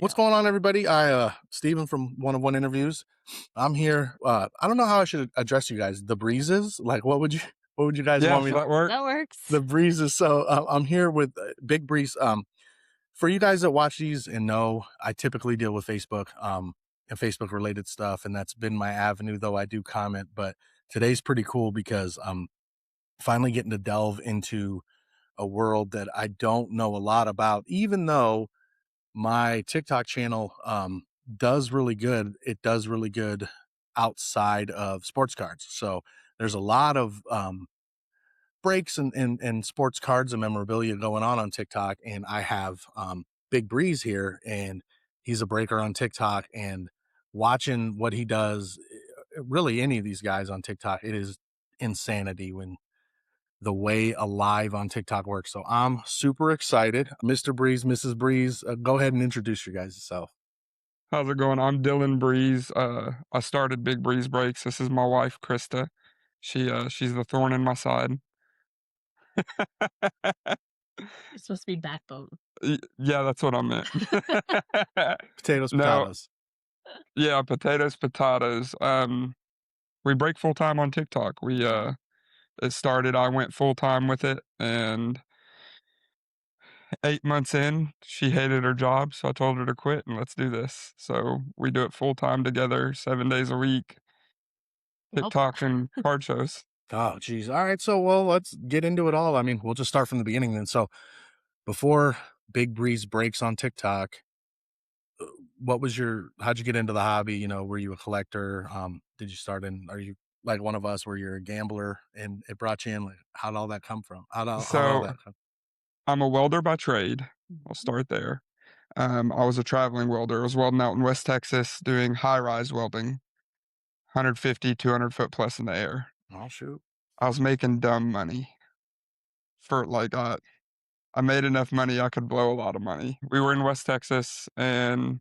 What's going on, everybody? Steven from One of One Interviews. I'm here. I don't know how I should address you guys. The breezes, like, what would you guys want Yes, me to? that works. That works. The breezes. So I'm here with Big Breeze. For you guys that watch these and know, I typically deal with Facebook, and Facebook related stuff, and that's been my avenue. Though I do comment, but today's pretty cool because I'm finally getting to delve into a world that I don't know a lot about, even though my TikTok channel does really good. It does really good outside of sports cards. So there's a lot of breaks and sports cards and memorabilia going on TikTok. And I have Big Breeze here, and he's a breaker on TikTok. And watching what he does, really any of these guys on TikTok, it is insanity when the way a live on TikTok works. So I'm super excited. Mr. Breeze, Mrs. Breeze, go ahead and introduce your guys yourself. How's it going? I'm Dylan Breeze. I started Big Breeze Breaks. This is my wife, Krista. She's the thorn in my side. It's supposed to be backbone. Yeah, that's what I meant. Potatoes, No, potatoes. yeah, potatoes, potatoes. We break full time on TikTok. It started. I went full time with it, and 8 months in, she hated her job, so I told her to quit and let's do this. So we do it full time together, 7 days a week. Nope. TikTok and card shows. Oh, geez. All right. So, well, let's get into it all. I mean, we'll just start from the beginning then. So, before Big Breeze breaks on TikTok, uh, how'd you get into the hobby? You know, were you a collector? Did you start are you like one of us where you're a gambler and it brought you in? Like, how'd all that come from? How'd all So that come? I'm a welder by trade. I'll Mhm. start there. I was a traveling welder. I was welding out in West Texas doing high rise welding, 150, 200 foot plus in the air. Oh, shoot. I was making dumb money for I made enough money I could blow a lot of money. We were in West Texas and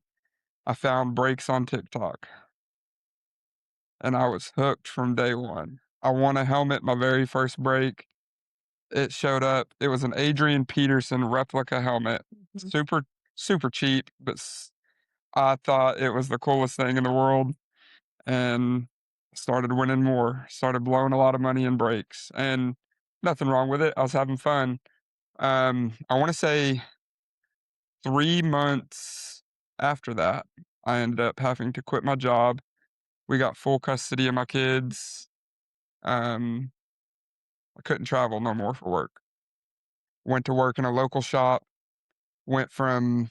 I found breaks on TikTok and I was hooked from day one. I won a helmet my very first break. It showed up. It was an Adrian Peterson replica helmet. Mhm. Super, super cheap, but I thought it was the coolest thing in the world and started winning more, started blowing a lot of money in breaks and nothing wrong with it. I was having fun. I want to say 3 months after that, I ended up having to quit my job. We got full custody of my kids. Um, I couldn't travel no more for work. Went to work in a local shop, went from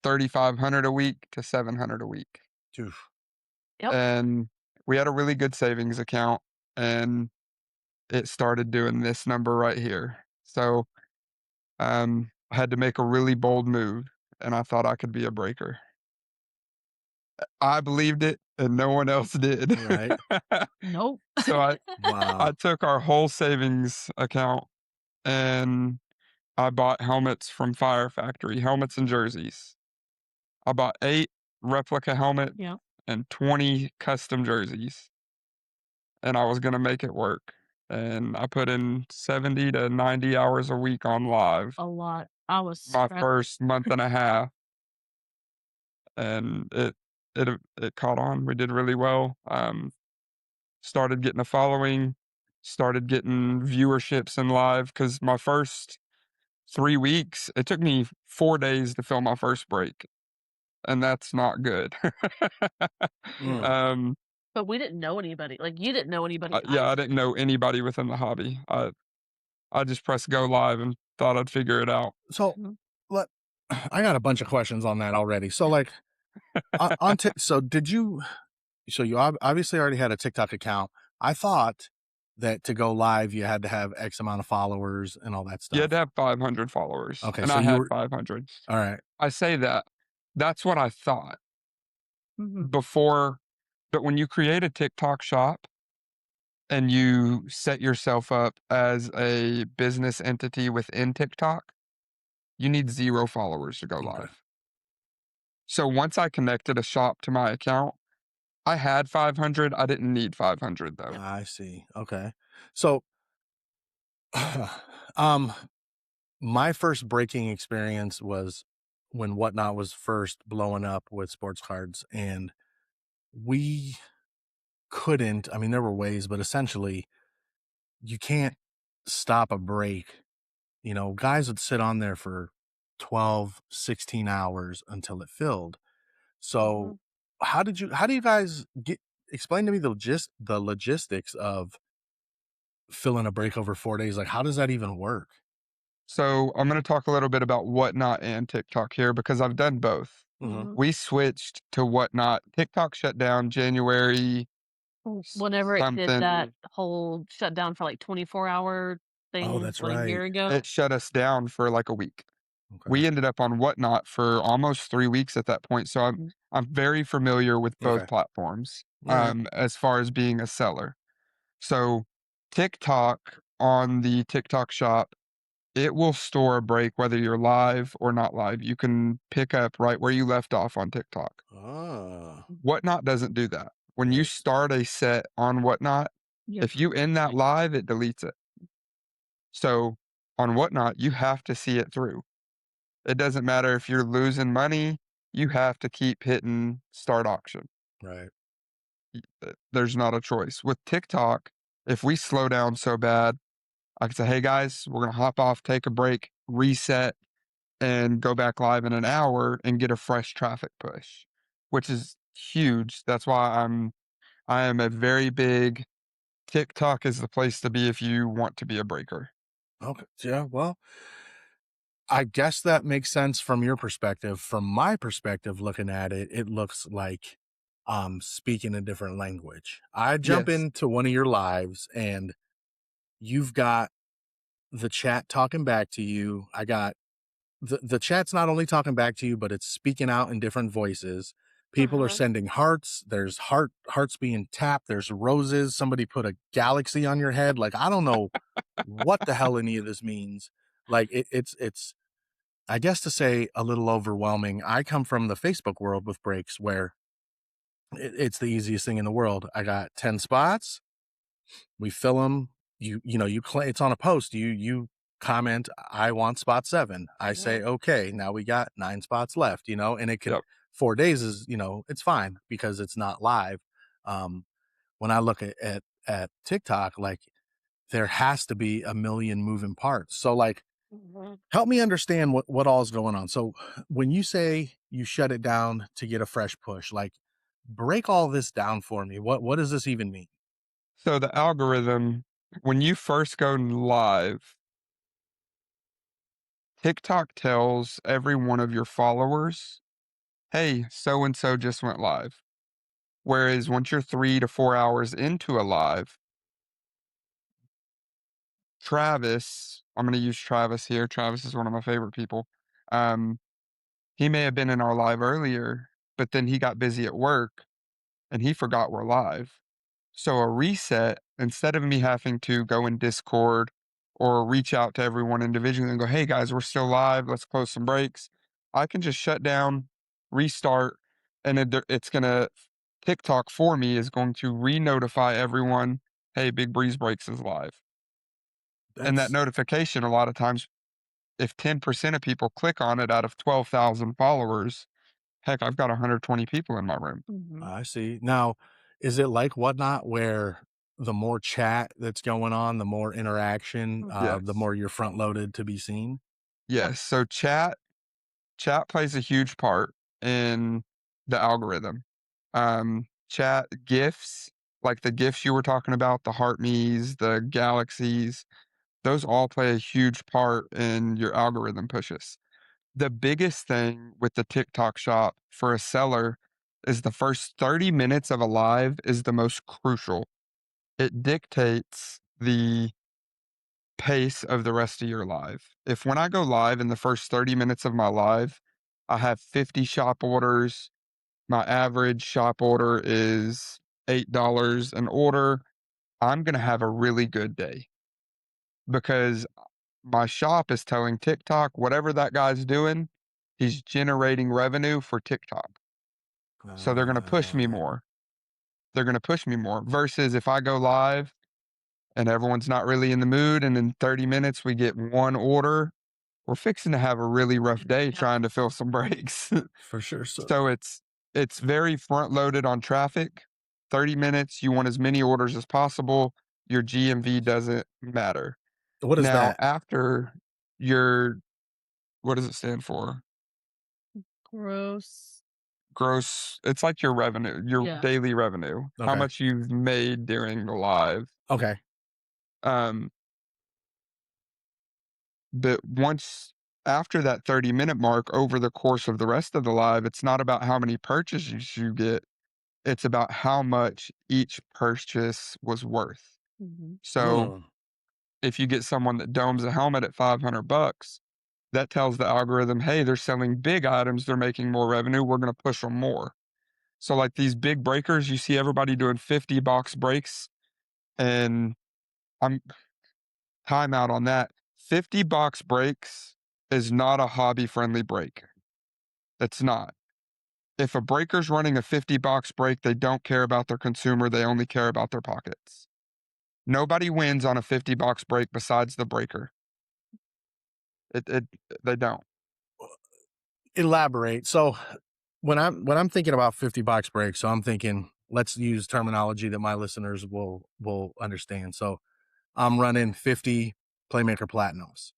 3,500 a week to 700 a week. Oof. Yep. And we had a really good savings account and it started doing this number right here. So I had to make a really bold move and I thought I could be a breaker. I believed it and no one else did. Right. Nope. So I Wow. took our whole savings account and I bought helmets from Fire Factory, helmets and jerseys. I bought 8 replica helmets Yeah. and 20 custom jerseys, and I was gonna make it work. And I put in 70 to 90 hours a week on live A lot. I was my stressed. first month and a half, and it caught on. We did really well. Started getting a following, started getting viewerships in live because my first 3 weeks, it took me 4 days to film my first break, and that's not good. Mm. um, But we didn't know anybody. Like, you didn't know anybody yeah, I either. didn't know anybody within the hobby. I just pressed go live and thought I'd figure it out. So, Mhm. let I got a bunch of questions on that already. So, like, so did you? So you obviously already had a TikTok account. I thought that to go live, you had to have X amount of followers and all that You had to stuff. have 500 followers, Okay, and so I you had were 500. all right. I say that. That's what I thought Mhm. before, but when you create a TikTok shop and you set yourself up as a business entity within TikTok, you need 0 followers to go Okay, live. So once I connected a shop to my account, I had 500. I didn't need 500 though. I see. Okay, so um, my first breaking experience was when Whatnot was first blowing up with sports cards, and we couldn't. I mean, there were ways, but essentially, you can't stop a break. You know, guys would sit on there for 12, 16 hours until it filled. So, Mhm. how do you guys get explain to me the logistics of filling a break over 4 days? Like, how does that even work? So I'm going to talk a little bit about Whatnot and TikTok here because I've done both. Mhm. Mhm. We switched to Whatnot. TikTok shut down January Whenever it did that something. whole shutdown for, like, 24-hour Oh, thing, that's what, a right. year ago? It shut us down for like a week. Okay. We ended up on Whatnot for almost 3 weeks at that point. So I'm Mhm. I'm very familiar with both Okay. platforms Alright. as far as being a seller. So TikTok on the TikTok shop, it will store a break whether you're live or not live. You can pick up right where you left off on TikTok. Ah, Whatnot doesn't do that. When you right, start a set on Whatnot, You have if to you end that like live, it deletes it. So on Whatnot, you have to see it through. It doesn't matter if you're losing money, you have to keep hitting start auction. right. There's not a choice. With TikTok, if we slow down so bad, I can say, hey guys, we're going to hop off, take a break, reset, and go back live in an hour and get a fresh traffic push, which is huge. That's why I am a very big TikTok is the place to be if you want to be a breaker. Okay. Yeah, well, I guess that makes sense from your perspective. From my perspective, looking at it, it looks like speaking a different language. I jump Yes. into one of your lives and you've got the chat talking back to you. I got the chat's not only talking back to you, but it's speaking out in different voices. People are Uh-huh. sending hearts. There's hearts being tapped. There's roses. Somebody put a galaxy on your head. Like, I don't know what the hell any of this means. Like, it's I guess to say a little overwhelming. I come from the Facebook world with breaks where it's the easiest thing in the world. I got 10 spots. We fill them. You claim it's on a post. You comment, I want spot 7. I say, Mhm. okay, now we got 9 spots left, and it could Yep. 4 days is, it's fine because it's not live. Um, when I look at TikTok, like there has to be a million moving parts. So like Mhm. help me understand what all is going on. So when you say you shut it down to get a fresh push, like break all this down for me. What does this even mean? So the algorithm, when you first go live, TikTok tells every one of your followers, hey, so and so just went live. Whereas once you're 3 to 4 hours into a live, Travis, I'm going to use Travis here. Travis is one of my favorite people. Um, he may have been in our live earlier, but then he got busy at work and he forgot we're live. So a reset, instead of me having to go in Discord or reach out to everyone individually and go, hey guys, we're still live. Let's close some breaks. I can just shut down, restart, and it's going to, TikTok for me is going to re notify everyone, hey, Big Breeze Breaks is live. And that That's notification, a lot of times, if 10% of people click on it out of 12,000 followers, heck, I've got 120 people in my room. Mhm. I see. Now, is it like Whatnot where the more chat that's going on, the more interaction, the Yes. more you're front loaded to be seen? Yep. Yes. So chat plays a huge part in the algorithm. Chat gifs, like the gifs you were talking about, the heart me's, the galaxies, those all play a huge part in your algorithm pushes. The biggest thing with the TikTok shop for a seller is the first 30 minutes of a live is the most crucial. It dictates the pace of the rest of your live. If when I go live in the first 30 minutes of my live, I have 50 shop orders, my average shop order is $8 an order, I'm going to have a really good day because my shop is telling TikTok whatever that guy's doing, he's generating revenue for TikTok. So they're going to push me Uh, more. They're going to push me more versus if I go live and everyone's not really in the mood and in 30 minutes we get one order we're fixing to have a really rough day trying to fill some brakes. For sure. So So it's very front loaded on traffic. 30 minutes, you want as many orders as possible. Your GMV doesn't matter. what is Now, that? after your what does it stand for? Gross. Gross, it's like your revenue, your Yeah. daily revenue, how Okay. much you've made during the live. Okay. Um, but once after that 30-minute mark over the course of the rest of the live, it's not about how many purchases you get, it's about how much each purchase was worth. Mhm. So, Mm. if you get someone that domes a helmet at 500 bucks, that tells the algorithm, "Hey, they're selling big items, they're making more revenue, we're gonna push them more." So, like, these big breakers, you see everybody doing 50 box breaks, and I'm time out on that. 50 box breaks is not a hobby-friendly break. It's not. If a breaker's running a 50 box break, they don't care about their consumer, they only care about their pockets. Nobody wins on a 50 box break besides the breaker. It they don't. Elaborate. So when I'm thinking about 50 box breaks, so I'm thinking let's use terminology that my listeners will understand. So I'm running 50 Playmaker Platinums.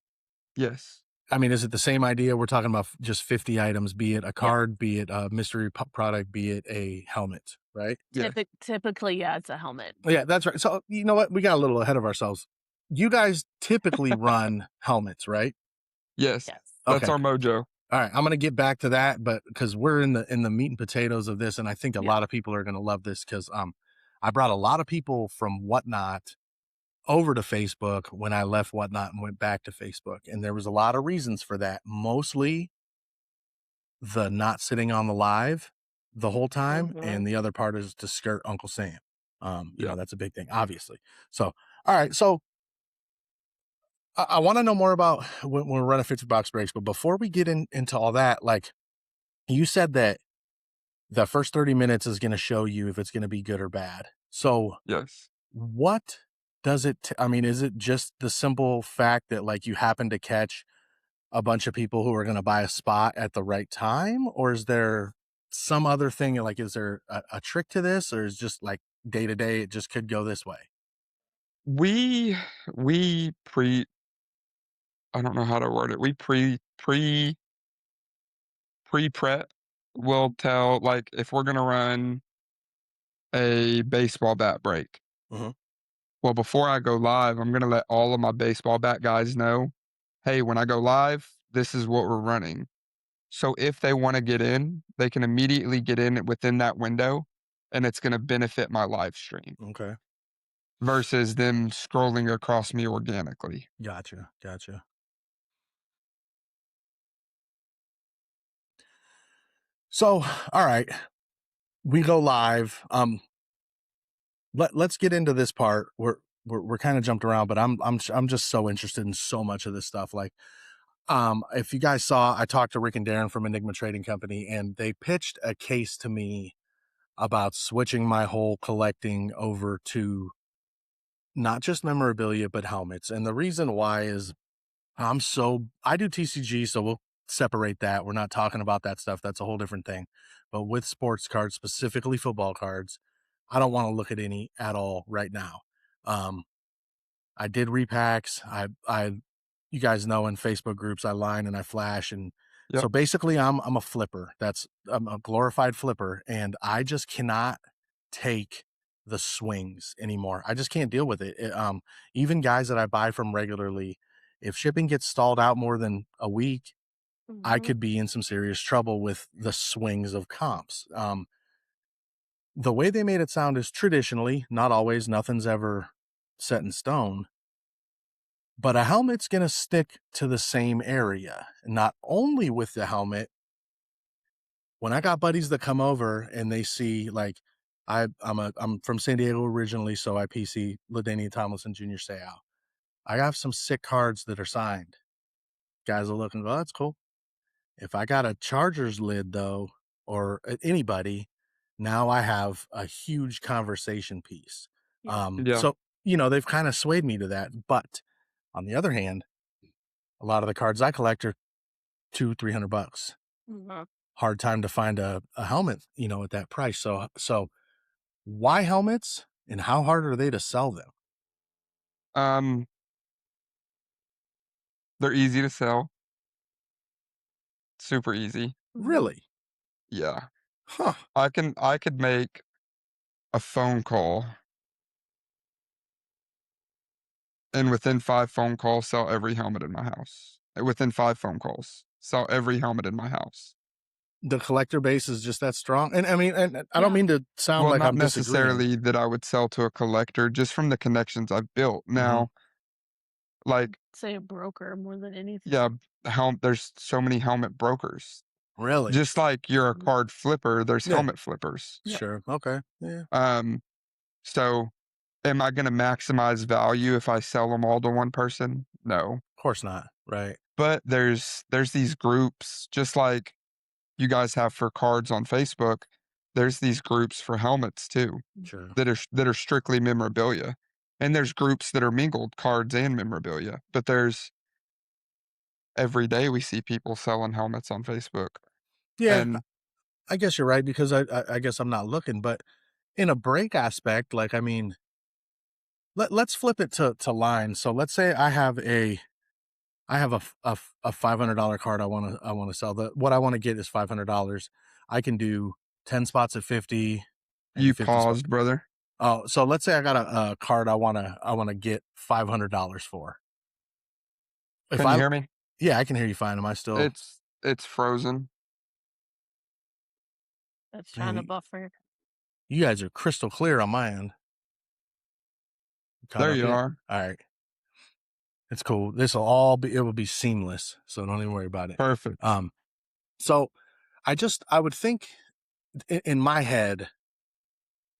Yes. I mean, is it the same idea? We're talking about just 50 items, be it a Yeah. card, be it a mystery product, be it a helmet, right? Yes. Typically, yeah, it's a helmet. Yeah, that's right. So you know what? We got a little ahead of ourselves. You guys typically run helmets, right? Yes. Yes. That's Okay. our mojo. All right. I'm gonna get back to that, but because we're in the meat and potatoes of this, and I think a Yeah. lot of people are gonna love this because I brought a lot of people from Whatnot over to Facebook when I left Whatnot and went back to Facebook. And there was a lot of reasons for that. Mostly the not sitting on the live the whole time. Mhm. And the other part is to skirt Uncle Sam. Yeah. That's a big thing, obviously. So, all right. So I want to know more about when we're running 50 box breaks. But before we get into all that, like you said that the first 30 minutes is going to show you if it's going to be good or bad. So Yes. what does I mean, is it just the simple fact that like you happen to catch a bunch of people who are going to buy a spot at the right time? Or is there some other thing? Like, is there a trick to this, or is just like day to day, it just could go this way? We we pre I don't know how to word it. We pre-prep. We'll tell, like, if we're gonna run a baseball bat break. Hmm. Well, before I go live, I'm gonna let all of my baseball bat guys know, "Hey, when I go live, this is what we're running." So if they wanna get in, they can immediately get in within that window, and it's gonna benefit my live stream Okay. versus them scrolling across me organically. Gotcha. Gotcha. So, all right, we go live. Let's get into this part. We're kind of jumped around, but I'm just so interested in so much of this stuff. Like, if you guys saw, I talked to Rick and Darren from Enigma Trading Company, and they pitched a case to me about switching my whole collecting over to not just memorabilia, but helmets. And the reason why is I do TCG, so we'll separate that. We're not talking about that stuff. That's a whole different thing. But with sports cards, specifically football cards, I don't want to look at any at all right now. Um, I did repacks. You guys know in Facebook groups, I line and I flash. And so Yep. basically I'm a flipper. I'm a glorified flipper. And I just cannot take the swings anymore. I just can't deal with it. Even guys that I buy from regularly, if shipping gets stalled out more than a week, I Mhm. could be in some serious trouble with the swings of comps. The way they made it sound is traditionally, not always, nothing's ever set in stone, but a helmet's going to stick to the same area. Not only with the helmet, when I got buddies that come over and they see like I'm from San Diego originally, so I PC LaDainian Tomlinson Jr. Seau. I have some sick cards that are signed. Guys will look and go, that's cool. If I got a Chargers lid though, or anybody, now I have a huge conversation piece. Yeah. Yeah. So they've kind of swayed me to that. But on the other hand, A lot of the cards I collect are $200-300. Mhm. Hard time to find a helmet, at that price. So why helmets and how hard are they to sell them? Um, they're easy to sell, super easy. Mhm. Really? Yeah. Huh. I could make a phone call and within 5 phone calls sell every helmet in my house. Within 5 phone calls, sell every helmet in my house. The collector base is just that strong. And I mean, and I don't Yeah. mean to sound Well, like not I'm disagreeing. necessarily that I would sell to a collector, just from the connections I've built. Hmm. Now, like, Say a broker more than yeah, anything. there's so many helmet brokers. Really? Just like you're a Mhm. card flipper, there's Yeah. helmet flippers. Yep. Sure. Okay. Yeah. Of Um, so am I gonna maximize value if I sell them all to one person? No. course not. Right. But there's these groups, just like you guys have for cards on Facebook, there's these groups for helmets too, Sure. that are strictly memorabilia. And there's groups that are mingled cards and memorabilia. But there's every day we see people selling helmets on Facebook. Yeah. And I guess you're right because I guess I'm not looking, but in a break aspect, like, I mean, let's flip it to line. So let's say I have a $500 card I want to sell. What I want to get is $500. I can do 10 spots at 50, maybe you 50 spots. paused, brother. Oh, so let's say I got a card I want to get $500 for. If Can you I hear me? Yeah, I can hear you fine. Am I still It's frozen. That's trying to man, buffer. you guys are crystal clear on my end. You caught There up you yet? are. All right. It's cool. It will be seamless. So don't even worry about it. Perfect. Um, so I would think in my head,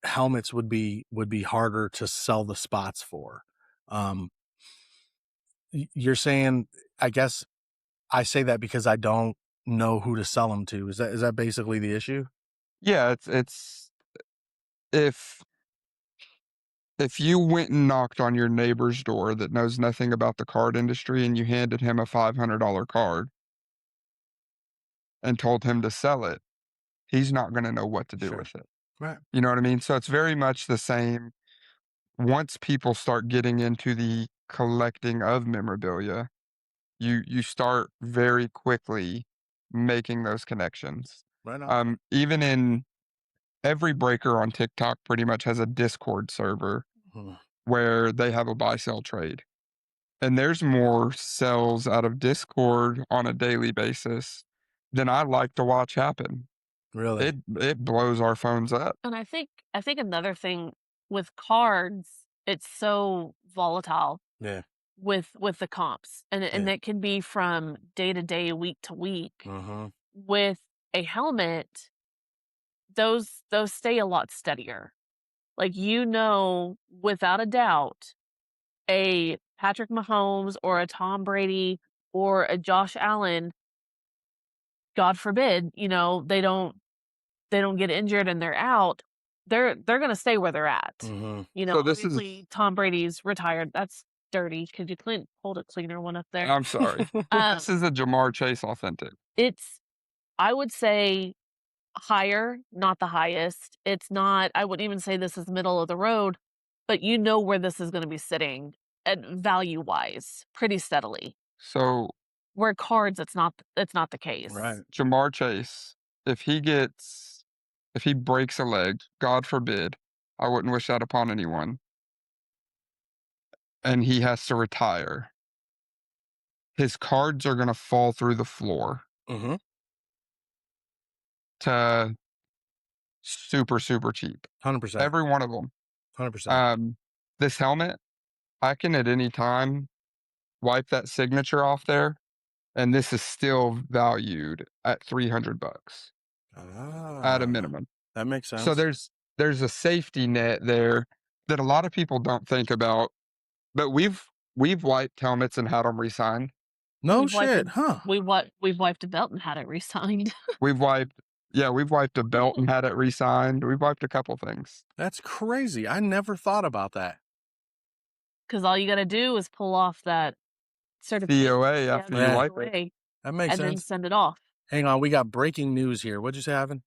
helmets would be harder to sell the spots for. Um, you're saying, I guess I say that because I don't know who to sell them to. Is that basically the issue? Yeah, it's if if you went and knocked on your neighbor's door that knows nothing about the card industry and you handed him a $500 card and told him to sell it, he's not gonna know what to do Sure. with it. Right. You know what I mean? So it's very much the same. Once people start getting into the collecting of memorabilia, you start very quickly making those connections. Right on. Even in every breaker on TikTok pretty much has a Discord server Hmm. where they have a buy sell trade. And there's more sells out of Discord on a daily basis than I like to watch happen. Really? It blows our phones up. And I think another thing with cards, it's so volatile Yeah. with the comps. And Yeah. that can be from day to day, week to week. Mm-hmm. With a helmet, those stay a lot steadier. Like, without a doubt, a Patrick Mahomes or a Tom Brady or a Josh Allen, God forbid, they don't get injured and they're out, they're gonna stay where they're at. Mm-hmm. So this is Obviously, Tom Brady's retired. That's dirty. Could you hold a cleaner one up there? I'm sorry. Um, This is a Jamar Chase authentic. it's I would say higher, not the highest. It's not I wouldn't even say this is middle of the road, but you know where this is gonna be sitting at value-wise pretty steadily. So Where cards, it's not the case. Right. Jamar Chase, if he breaks a leg, God forbid, I wouldn't wish that upon anyone, and he has to retire, his cards are gonna fall through the floor Mm-hmm. to super, super cheap. 100%. Every one of them. 100%. This helmet, I can at any time wipe that signature off there, and this is still valued at 300 bucks at a Ah, minimum. that makes So sense. there's a safety net there that a lot of people don't think about, but we've wiped helmets and had them re-signed. No We've wiped shit, a huh? we've wiped a belt and had it re-signed. We've wiped yeah, we've wiped a belt and had it re-signed. We've wiped a couple things. That's crazy. I never thought about that. 'Cause all you gotta do is pull off that certification. COA Yeah, after the you Yeah. wipe it. COA, That makes and then sense. send it off. Hang on, we got breaking news here. What'd you say, Ivan?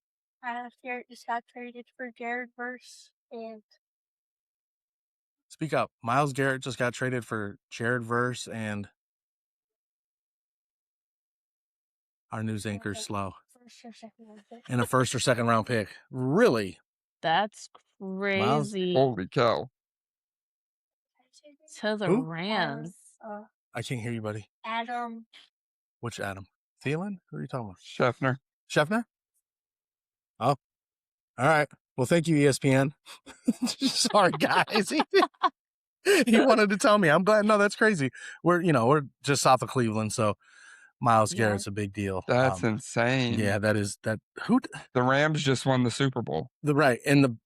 Garrett just got traded for Jared Verse and Speak up. Myles Garrett just got traded for Jared Verse, and our news anchor's slow. first or second round pick. And a first or second round pick. Really? That's Miles? crazy. Holy cow. To the Who? Rams. I can't hear you, buddy. Adam. Which Adam? Thielen? Who are you talking about? Scheffner. Scheffner? Oh. All right. Well, thank you, ESPN. Sorry, guys. He wanted to tell me. I'm glad. No, that's crazy. We're just south of Cleveland, so Myles Yeah. Garrett's a big deal. That's insane. Yeah, that is that. Who? The Rams just won the Super Bowl. Right, and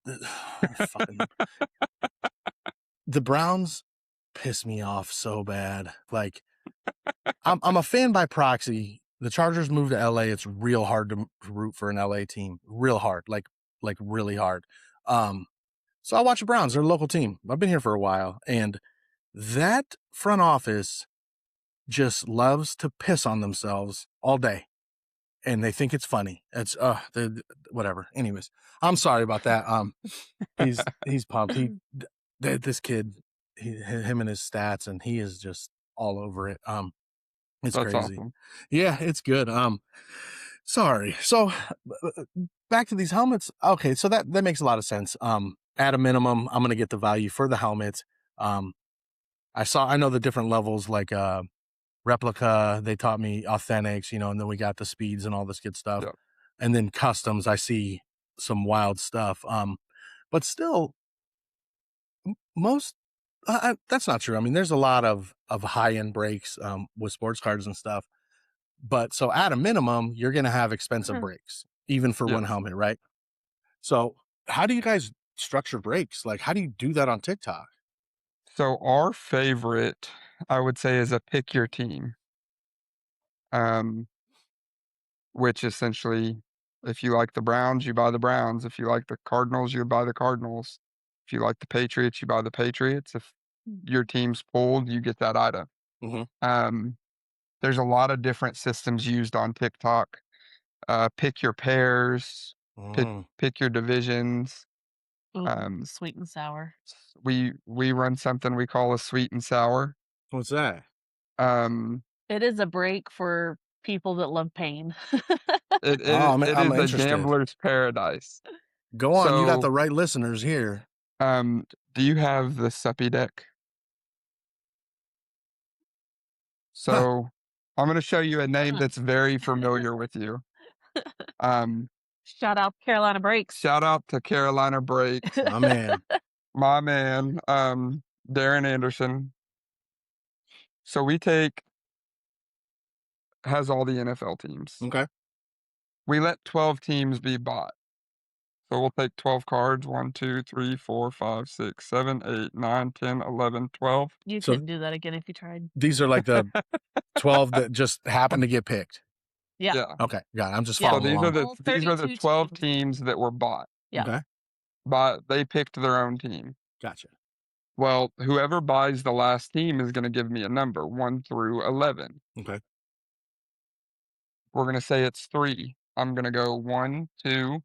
the Browns piss me off so bad. Like, I'm a fan by proxy. The Chargers moved to LA. It's real hard to root for an LA team. Real hard, like really hard. So I watch the Browns. They're a local team. I've been here for a while, and that front office just loves to piss on themselves all day, and they think it's funny. It's whatever. Anyways, I'm sorry about that. He's pumped. This kid, him and his stats, and he is just all over it. It's That's crazy. awesome. Yeah, it's good. Sorry. So back to these helmets. Okay, so that makes a lot of sense. At a minimum, I'm gonna get the value for the helmet. I know the different levels, like replica. They taught me authentics, and then we got the speeds and all this good stuff. Yep. And then customs, I see some wild stuff. But still, most that's not true. I mean, there's a lot of high end breaks with sports cards and stuff. But so at a minimum, you're gonna have expensive breaks, even for one Yes. helmet, right? So how do you guys structure breaks? Like, how do you do that on TikTok? So our favorite, I would say, is a pick your team. Which essentially, if you like the Browns, you buy the Browns. If you like the Cardinals, you buy the Cardinals. If you like the Patriots, you buy the Patriots. If your team's pulled, you get that item. Mm-hmm. There's a lot of different systems used on TikTok. Pick your pairs, pick your divisions. Ooh, sweet and sour. We run something we call a sweet and sour. What's that? It is a break for people that love pain. It I'm is a interested. gambler's paradise. Go on, you got the right listeners here. Do you have the Suppy deck? So I'm going to show you a name that's very familiar with you. Shout out Carolina Breaks. Shout out to Carolina Breaks. My man. My man, Darren Anderson. So has all the NFL teams. Okay. We let 12 teams be bought. So we'll take 12 cards, 1, 2, 3, 4, 5, 6, 7, 8, 9, 10, 11, 12. You couldn't do that again if you tried. These are like the 12 that just happened to get picked. Yeah. Okay, got it. I'm just So following along. these are the 12 teams that were bought. Yeah. Okay. But they picked their own team. Gotcha. Well, whoever buys the last team is going to give me a number, 1 through 11. Okay. We're going to say it's 3. I'm going to go 1, 2.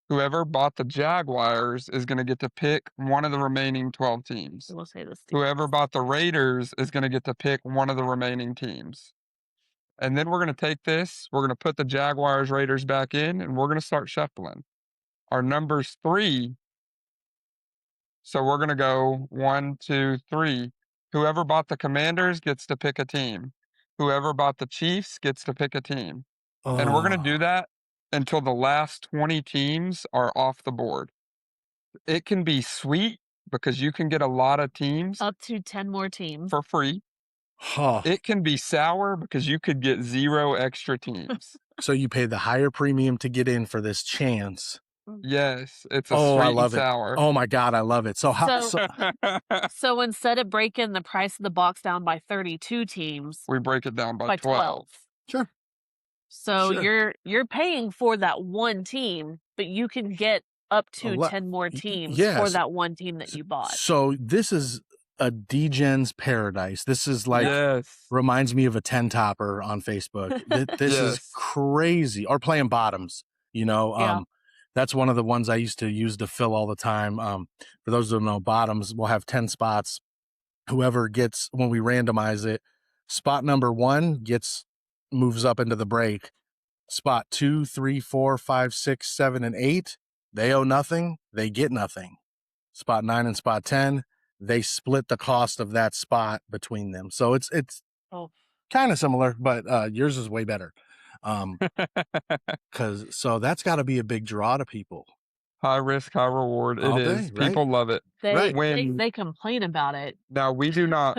Whoever bought the Jaguars is going to get to pick one of the remaining 12 teams. We'll say this. Whoever bought the Raiders is going to get to pick one of the remaining teams. And then we're going to take this, we're going to put the Jaguars, Raiders back in, and we're going to start shuffling. Our number's 3. So we're going to go 1, 2, 3. Whoever bought the Commanders gets to pick a team. Whoever bought the Chiefs gets to pick a team. And we're going to do that until the last 20 teams are off the board. It can be sweet because you can get a lot of teams. Up to 10 more teams. For free. Huh. It can be sour because you could get 0 extra teams. So you pay the higher premium to get in for this chance. Yes, it's a I sweet love and it. sour. Oh my God, I love it. So instead of breaking the price of the box down by 32 teams, we break it down by 12. Sure. So you're paying for that one team, but you can get up to 10 more teams for that one team that you bought. So this is a degen's paradise. This is like Yes. reminds me of a 10 topper on Facebook. This is Yes. crazy. Or playing bottoms, you know. Yeah. That's one of the ones I used to use to fill all the time. For those who don't know, bottoms will have 10 spots. Whoever gets, when we randomize it, spot number 1 moves up into the break. Spot 2, 3, 4, 5, 6, 7, and 8, they owe nothing. They get nothing. Spot 9 and spot 10, they split the cost of that spot between them. So it's Oh, kind of similar, but yours is way better. So that's got to be a big draw to people. High risk, high reward. It All is. day, right? People love it. they When they complain about it, now we do not.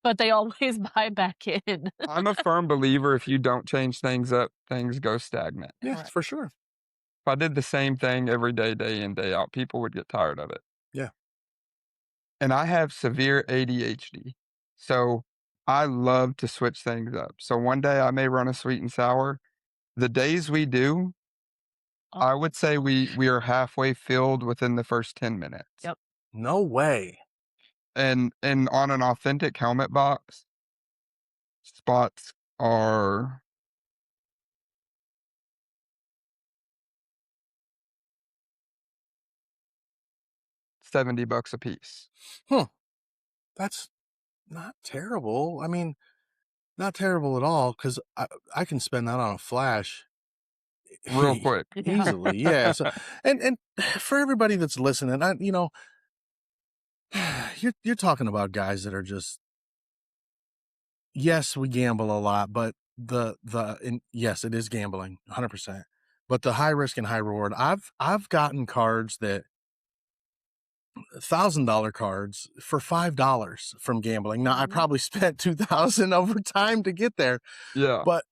but they always buy back in. I'm a firm believer if you don't change things up, things go stagnant. Yeah, Correct. for sure. If I did the same thing every day, day in, day out, people would get tired of it. Yeah. And I have severe ADHD. So I love to switch things up. So one day I may run a sweet and sour. The days we do, Oh, I would say we are halfway filled within the first 10 minutes. Yep. No way. And on an authentic helmet box, spots are $70 a piece. That's not terrible. I mean, not terrible at all, because I can spend that on a flash Real quick. Yeah. easily. Yeah. So, and for everybody that's listening, you're talking about guys that are just, yes, we gamble a lot, but yes, it is gambling 100%, but the high risk and high reward, I've gotten cards that $1,000 cards for $5 from gambling. Now I Mhm. probably spent 2,000 over time to get there, Yeah. but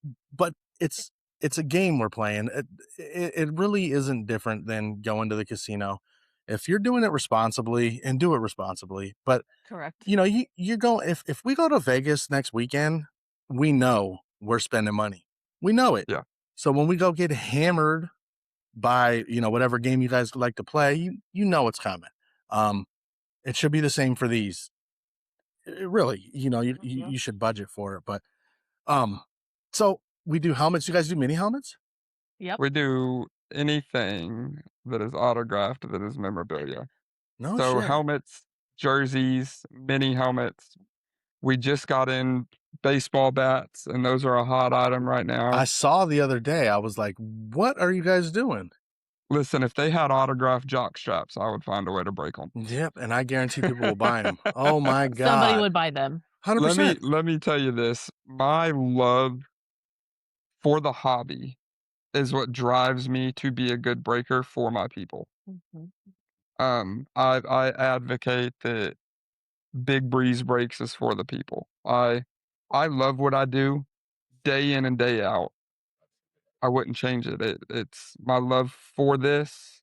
it's a game we're playing. It really isn't different than going to the casino. If you're doing it responsibly, and do it responsibly, but Correct. you know, you go, if we go to Vegas next weekend, we know we're spending money. We know it. Yeah. So when we go get hammered by, whatever game you guys like to play, you know it's coming. It should be the same for these. Really, you should budget for it. But so we do helmets. You guys do mini helmets? Yep. We do anything that is autographed that is memorabilia. No So shit. helmets, jerseys, mini helmets. We just got in baseball bats, and those are a hot item right now. I saw the other day. I was like, "What are you guys doing?" Listen, if they had autographed jock straps, I would find a way to break them. Yep, and I guarantee people will buy them. Oh my god, Somebody would buy them. 100%. Let me tell you this. My love for the hobby is what drives me to be a good breaker for my people. Mhm. I advocate that Big Breeze Breaks is for the people. I love what I do day in and day out. I wouldn't change it. It's my love for this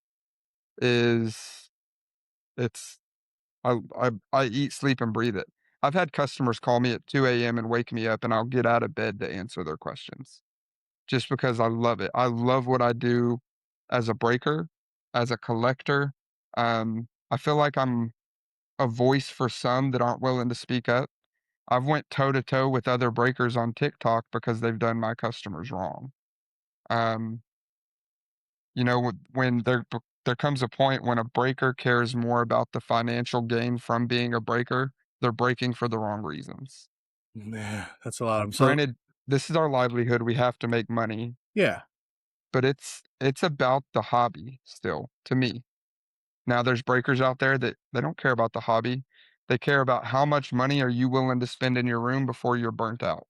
is it's I eat, sleep, and breathe it. I've had customers call me at 2 a.m. and wake me up, and I'll get out of bed to answer their questions just because I love it. I love what I do as a breaker, as a collector. I feel like I'm a voice for some that aren't willing to speak up. I've went toe to toe with other breakers on TikTok because they've done my customers wrong. Um, when there comes a point when a breaker cares more about the financial gain from being a breaker, they're breaking for the wrong reasons. Yeah, that's a lot of them. So Granted, this is our livelihood. We have to make money, yeah, but it's about the hobby still to me. Now there's breakers out there that they don't care about the hobby. They care about how much money are you willing to spend in your room before you're burnt out.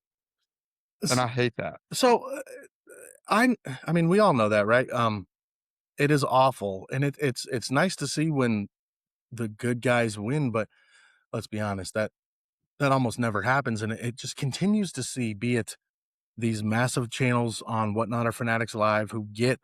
And S- I hate that. so I mean, we all know that, right? It is awful, and it's nice to see when the good guys win, but let's be honest, that almost never happens, and it just continues to see, be it these massive channels on Whatnot or Fanatics Live who get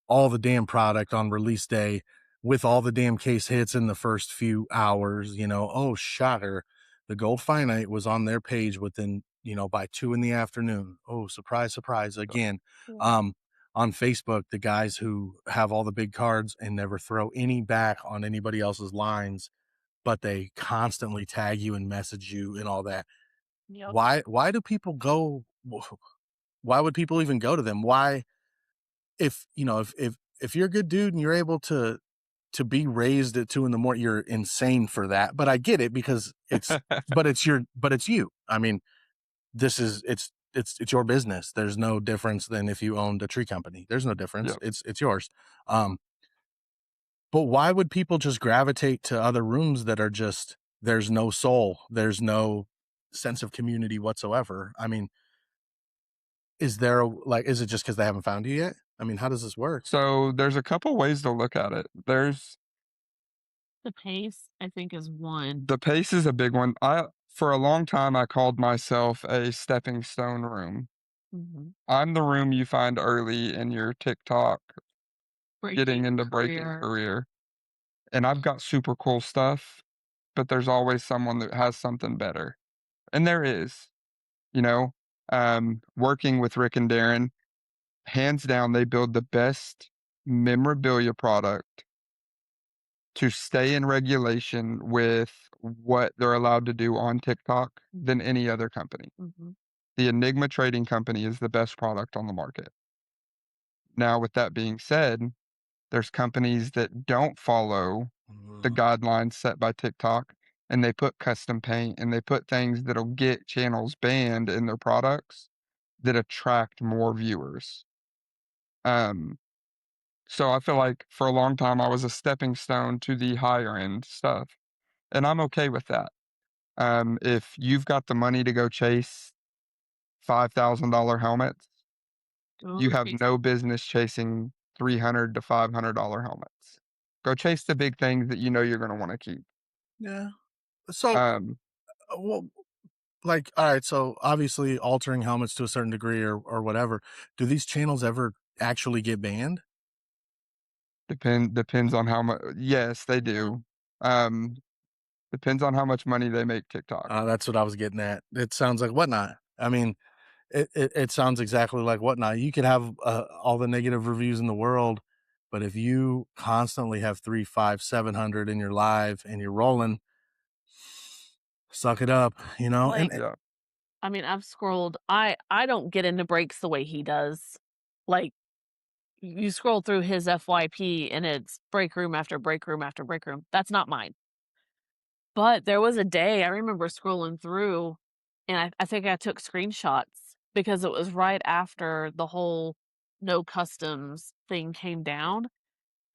all the damn product on release day with all the damn case hits in the first few hours, oh, shocker. The gold finite was on their page within, by 2 in the afternoon. Oh, surprise, surprise again. Yeah. On Facebook, the guys who have all the big cards and never throw any back on anybody else's lines, but they constantly tag you and message you and all that. Yep. Why do people go? Why would people even go to them? Why, if you know, if you're a good dude and you're able to be raised at 2 in the morning, you're insane for that. But I get it because but it's you. I mean, this is it's your business. There's no difference than if you owned a tree company. There's no difference. Yep. It's yours. But why would people just gravitate to other rooms that are just, there's no soul, there's no sense of community whatsoever? I mean, is it just because they haven't found you yet? I mean, how does this work? So there's a couple ways to look at it. There's The pace, I think, is one. the pace is a big one. For a long time I called myself a stepping stone room. Mhm. I'm the room you find early in your TikTok getting into breaking career. And I've got super cool stuff, but there's always someone that has something better. And there is, you know, working with Rick and Darren, hands down, they build the best memorabilia product to stay in regulation with what they're allowed to do on TikTok than any other company. Mhm. The Enigma Trading Company is the best product on the market. Now, with that being said, there's companies that don't follow the guidelines set by TikTok, and they put custom paint and they put things that'll get channels banned in their products that attract more viewers. Um, so I feel like for a long time I was a stepping stone to the higher end stuff, and I'm okay with that. If you've got the money to go chase $5,000 helmets, you have no business chasing $300 to $500 helmets. Go chase the big things that you know you're going to want to keep. Yeah. So, Um, well, like, all right. So obviously, altering helmets to a certain degree or whatever. Do these channels ever actually get banned? depends on how much. Yes, they do. Um, Depends on how much money they make TikTok. That's what I was getting at. It sounds like Whatnot. I mean, it sounds exactly like Whatnot. You could have all the negative reviews in the world, but if you constantly have 3, 5, 700 in your live and you're rolling, suck it up, you know. Like, Yeah. I mean, I've scrolled. I don't get into breaks the way he does. Like, you scroll through his FYP and it's break room after break room after break room. That's not mine. But there was a day I remember scrolling through, and I think I took screenshots because it was right after the whole no customs thing came down.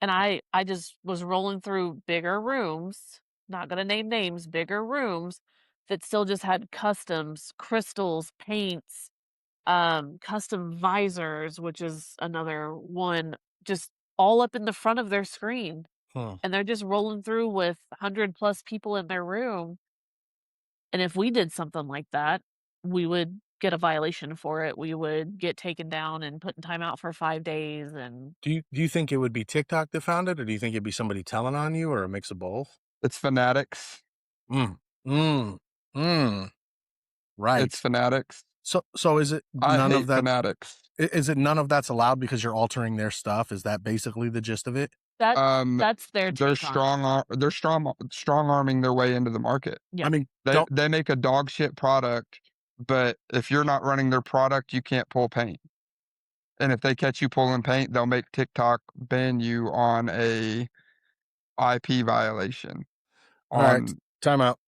And I just was rolling through bigger rooms, not gonna name names, bigger rooms that still just had customs, crystals, paints, custom visors, which is another one, just all up in the front of their screen. Hmm. And they're just rolling through with 100 plus people in their room. And if we did something like that, we would get a violation for it. We would get taken down and put in timeout for 5 days. And Do you think it would be TikTok that found it, or do you think it'd be somebody telling on you, or a mix of both? It's Fanatics. Mm, mm, mm. It's Right. Fanatics. So is it I none of hate that? Fanatics. Is it none of that's allowed because you're altering their stuff? Is that basically the gist of it? that's Um, that's their take on it. they're strong arming their way into the market. I Yep. mean, They don't they make a dog shit product, but if you're not running their product, you can't pull paint. And if they catch you pulling paint, they'll make TikTok ban you on a IP violation all right. on Time out.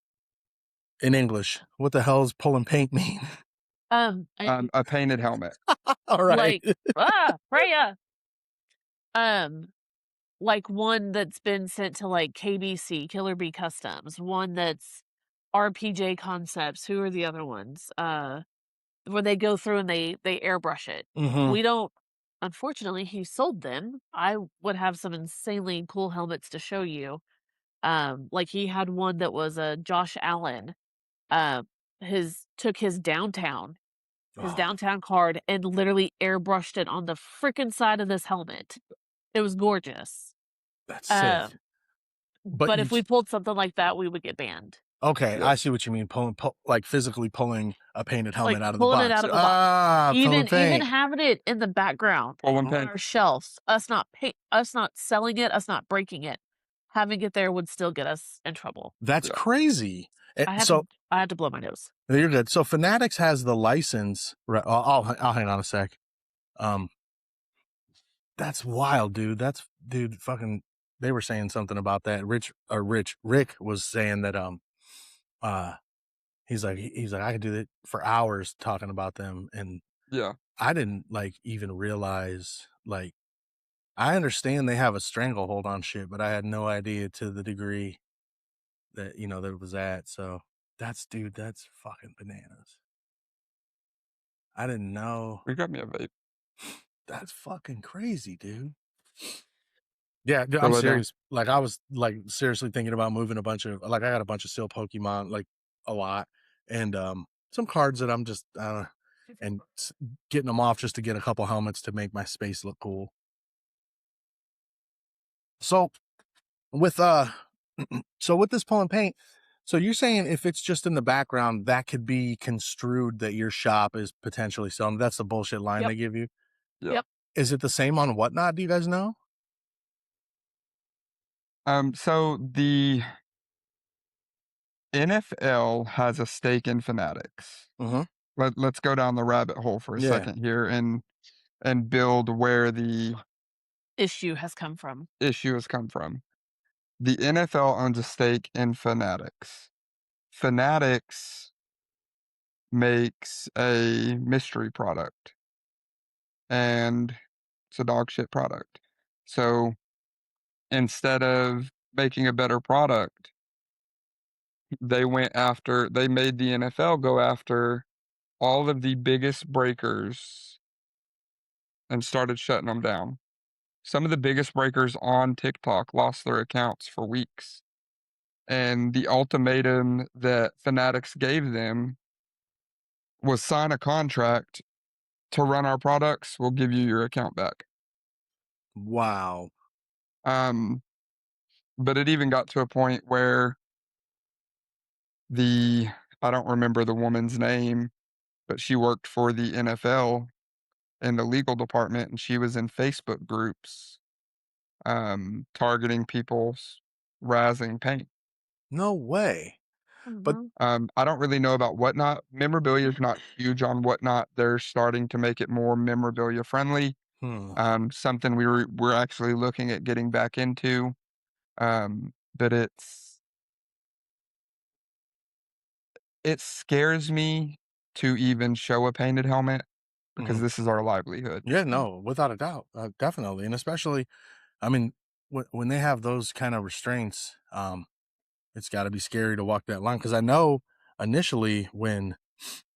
In English, what the hell does pulling paint mean? a painted helmet. All right. Like, Freya. Um, like one that's been sent to like KBC, Killer Bee Customs, one that's RPJ Concepts. Who are the other ones? Where they go through and they airbrush it. Mm-hmm. We don't, unfortunately, he sold them. I would have some insanely cool helmets to show you. Like he had one that was a Josh Allen. Uh, his took his Oh, downtown card and literally airbrushed it on the freaking side of this helmet. It was gorgeous. that's sick. Um, But but if we pulled something like that, we would get banned. okay, Yep. I see what you mean. Like physically pulling a painted Like helmet out of the pulling it box. out of the box. Pulling Even paint. having it in the background Pulling on paint. our shelves, us not selling it, us not breaking it. having it there would still get us in trouble. That's Yeah. crazy. I had So to I had to blow my nose. you're good. So Fanatics has the license. Right, I'll hang on a sec. That's wild, dude. Dude. Fucking. They were saying something about that. Rick was saying that uh he's like I could do it for hours talking about them, and Yeah. I didn't like even realize like I understand they have a stranglehold on shit, but I had no idea to the degree that that it was at. So that's fucking bananas. I didn't know. We got me a vape. That's fucking crazy, dude. Yeah, dude, Go I'm lay down. serious. Like I was like seriously thinking about moving I got a bunch of still Pokemon, like a lot, and some cards that I'm just and getting them off just to get a couple helmets to make my space look cool. So with so with this pull and paint, so you're saying if it's just in the background, that could be construed that your shop is potentially selling. That's the bullshit line Yep. they give you. Yeah. Yep. Is it the same on Whatnot? Do you guys know? So the NFL has a stake in Fanatics. Mm-hmm. Let's go down the rabbit hole for a Yeah. second here and build where the Issue has come from. issue has come from. The NFL owns a stake in Fanatics. Fanatics makes a mystery product, and it's a dog shit product. So instead of making a better product, they made the NFL go after all of the biggest breakers and started shutting them down. Some of the biggest breakers on TikTok lost their accounts for weeks. And the ultimatum that Fanatics gave them was sign a contract to run our products, we'll give you your account back. Wow. Um, but it even got to a point where the I don't remember the woman's name, but she worked for the NFL in the legal department, and she was in Facebook groups targeting people's rising pain. No way. But I don't really know about Whatnot. Memorabilia is not huge on Whatnot. They're starting to make it more memorabilia friendly. hmm. Something we're actually looking at getting back into. But it scares me to even show a painted helmet because Mhm. this is our livelihood. Yeah, no, without a doubt, definitely, and especially, I mean, when they have those kind of restraints, it's got to be scary to walk that line. Because I know initially when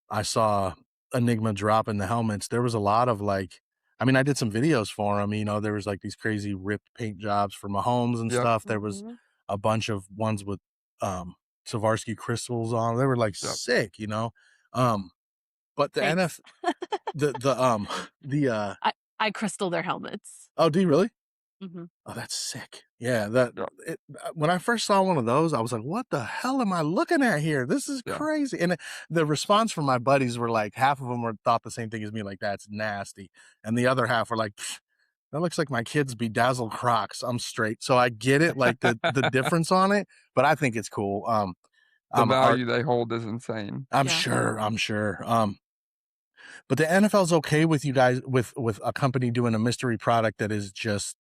I saw Enigma drop in the helmets, there was a lot of like, I mean, I did some videos for them. There was like these crazy ripped paint jobs for Mahomes and Yep, stuff. There was a bunch of ones with Swarovski crystals on. They were like yep. sick, But the Thanks. the I crystal their helmets. oh, do you really? Mhm. Oh, that's sick. Yeah, Yep. when I first saw one of those, I was like, "What the hell am I looking at here? This is Yeah. crazy!" And the response from my buddies were like, half of them thought the same thing as me, like that's nasty, and the other half were like, "Pfft, "That looks like my kids' bedazzled Crocs." I'm straight, so I get it, like the difference on it, but I think it's cool. The I'm an art. value they hold is insane. I'm Yeah. sure. I'm sure. But the NFL's okay with you guys with a company doing a mystery product that is just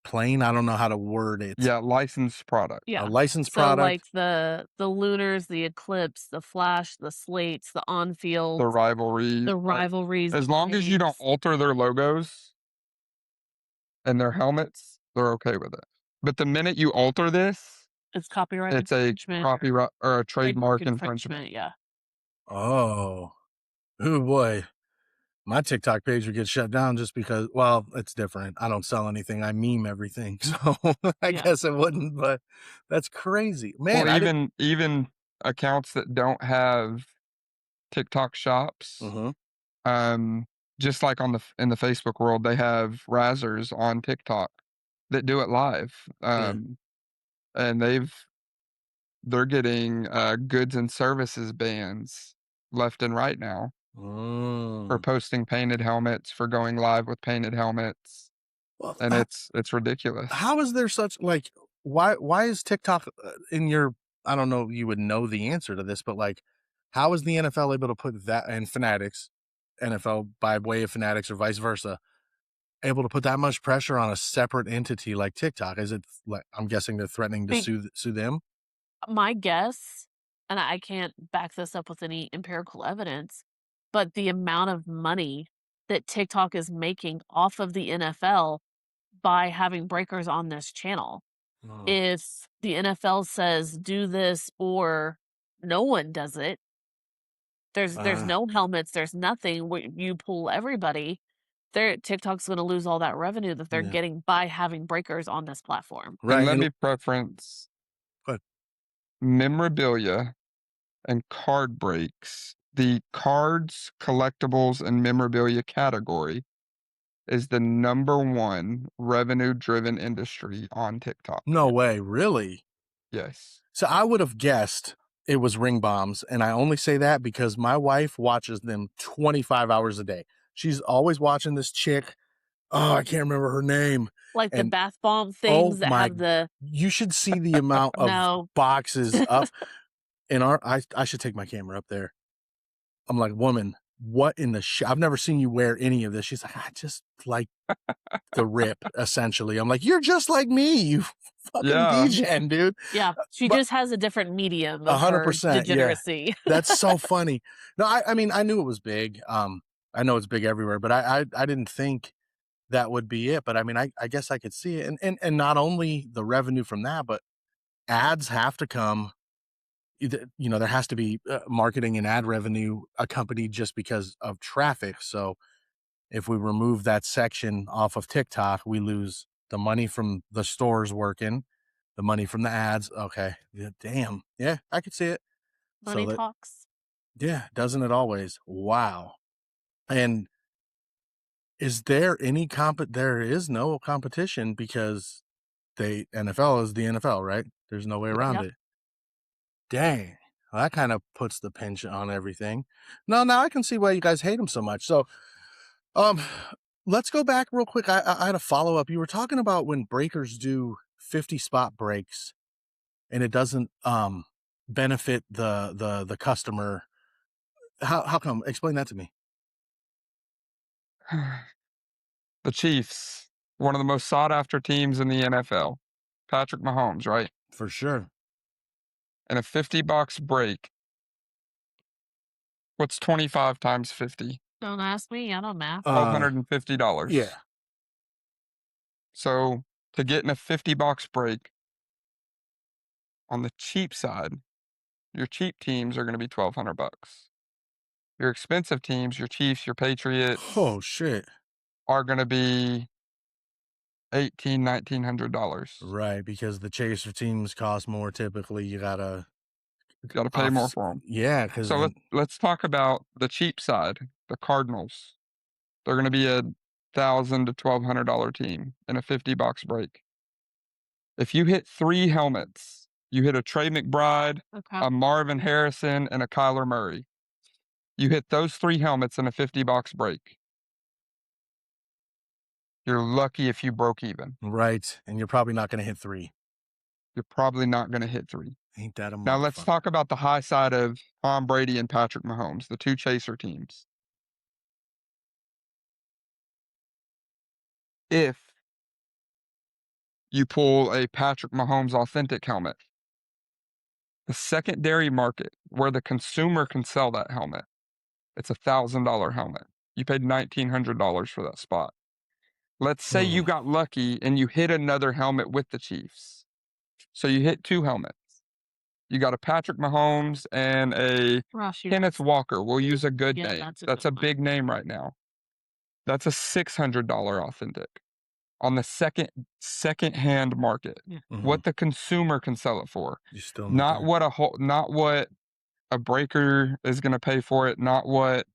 plain. I don't know how to word it. Yeah, licensed product. A Yeah. licensed So, product. like, the Lunars, the Eclipse, the Flash, the Slates, the The On-Fields, rivalry. the Rivalries, As the long as you don't Paints. alter their logos and their helmets, they're okay with it. But the minute you alter this, It's copyright it's a infringement, copyright or a trademark trademark infringement. yeah. Oh, oh boy. My TikTok page would get shut down just because, well, it's different. I don't sell anything. I meme everything. So I Yeah. guess it wouldn't, but that's crazy. Man, Well, I didn't. even accounts that don't have TikTok shops, Mhm. um, just like in the Facebook world, they have razzers on TikTok that do it live. Yeah. And they're getting goods and services bans left and right now for Mm. posting painted helmets, for going live with painted helmets. Well, and it's ridiculous. how is there such like why is TikTok in your I don't know you would know the answer to this, but like how is the NFL able to put that and Fanatics, NFL by way of Fanatics or vice versa, able to put that much pressure on a separate entity like TikTok? Is it like I'm guessing they're threatening to Be sue them? my guess, and I can't back this up with any empirical evidence, but the amount of money that TikTok is making off of the NFL by having breakers on this channel. Oh, If the NFL says do this or no one does it, there's uh, no helmets, there's nothing. You pull everybody, TikTok's going to lose all that revenue that they're yeah, getting by having breakers on this platform. And right. let And me preference but memorabilia and card breaks. The cards, collectibles, and memorabilia category is the number one revenue-driven industry on TikTok. no way, really. Yes. So I would have guessed it was ring bombs, and I only say that because my wife watches them 25 hours a day. She's always watching this chick. Oh, I can't remember her name. Like the And bath bomb oh things that my, have the you should see the amount of no. boxes up in our. I should take my camera up there. I'm like, woman, what in the I've never seen you wear any of this. She's like, I just like the rip. Essentially, I'm like, you're just like me, you fucking Yeah. degen, dude. Yeah, she But just has a different medium of her 100%, yeah. degeneracy. That's so funny. No, I mean, I knew it was big. I know it's big everywhere, but I didn't think that would be it. But I mean, I guess I could see it. And not only the revenue from that, but ads have to come. You know, there has to be marketing and ad revenue accompanied just because of traffic. So if we remove that section off of TikTok, we lose the money from the stores working, the money from the ads. Okay. Yeah, damn. Yeah, I could see it. So Money that talks. yeah, doesn't it always? Wow. And is there any there is no competition because they NFL is the NFL, right? There's no way around Yep. it. Dang. Well, that kind of puts the pinch on everything. No, now I can see why you guys hate him so much. So, um, let's go back real quick. I had a follow up. You were talking about when breakers do 50 spot breaks and it doesn't benefit the customer. How come? Explain that to me. The Chiefs, one of the most sought after teams in the NFL. Patrick Mahomes, right? For sure. And a 50 box break. What's 25 times 50? Don't ask me, I don't math. $1,250. Yeah. So to get in a 50 box break on the cheap side, your cheap teams are going to be $1,200. Your expensive teams, your Chiefs, your Patriots, Oh shit. are going to be $1,900. Right, because the chaser teams cost more typically. You gotta You got to pay more for them. yeah, because So let's talk about the cheap side, the Cardinals. They're going to be $1,000 to $1,200 team in a 50 box break. If you hit 3 helmets, you hit a Trey McBride, Okay. a Marvin Harrison, and a Kyler Murray. You hit those 3 helmets in a 50 box break. You're lucky if you broke even. right, and you're probably not gonna hit 3. You're probably not going to hit 3. Ain't that a Now let's motherfucker? talk about the high side of Tom Brady and Patrick Mahomes, the 2 chaser teams. If you pull a Patrick Mahomes authentic helmet, the secondary market where the consumer can sell that helmet, it's $1,000 helmet. You paid $1,900 for that spot. Let's say you got lucky and you hit another helmet with the Chiefs. So you hit 2 helmets. You got a Patrick Mahomes and a Rashi Kenneth Rice. Walker. We'll use a good Yeah, name. that's a That's good a one. big name right now. That's a $600 authentic on the second-hand market. Yeah. What the consumer can sell it for. You still Not what a breaker is gonna pay for it, not what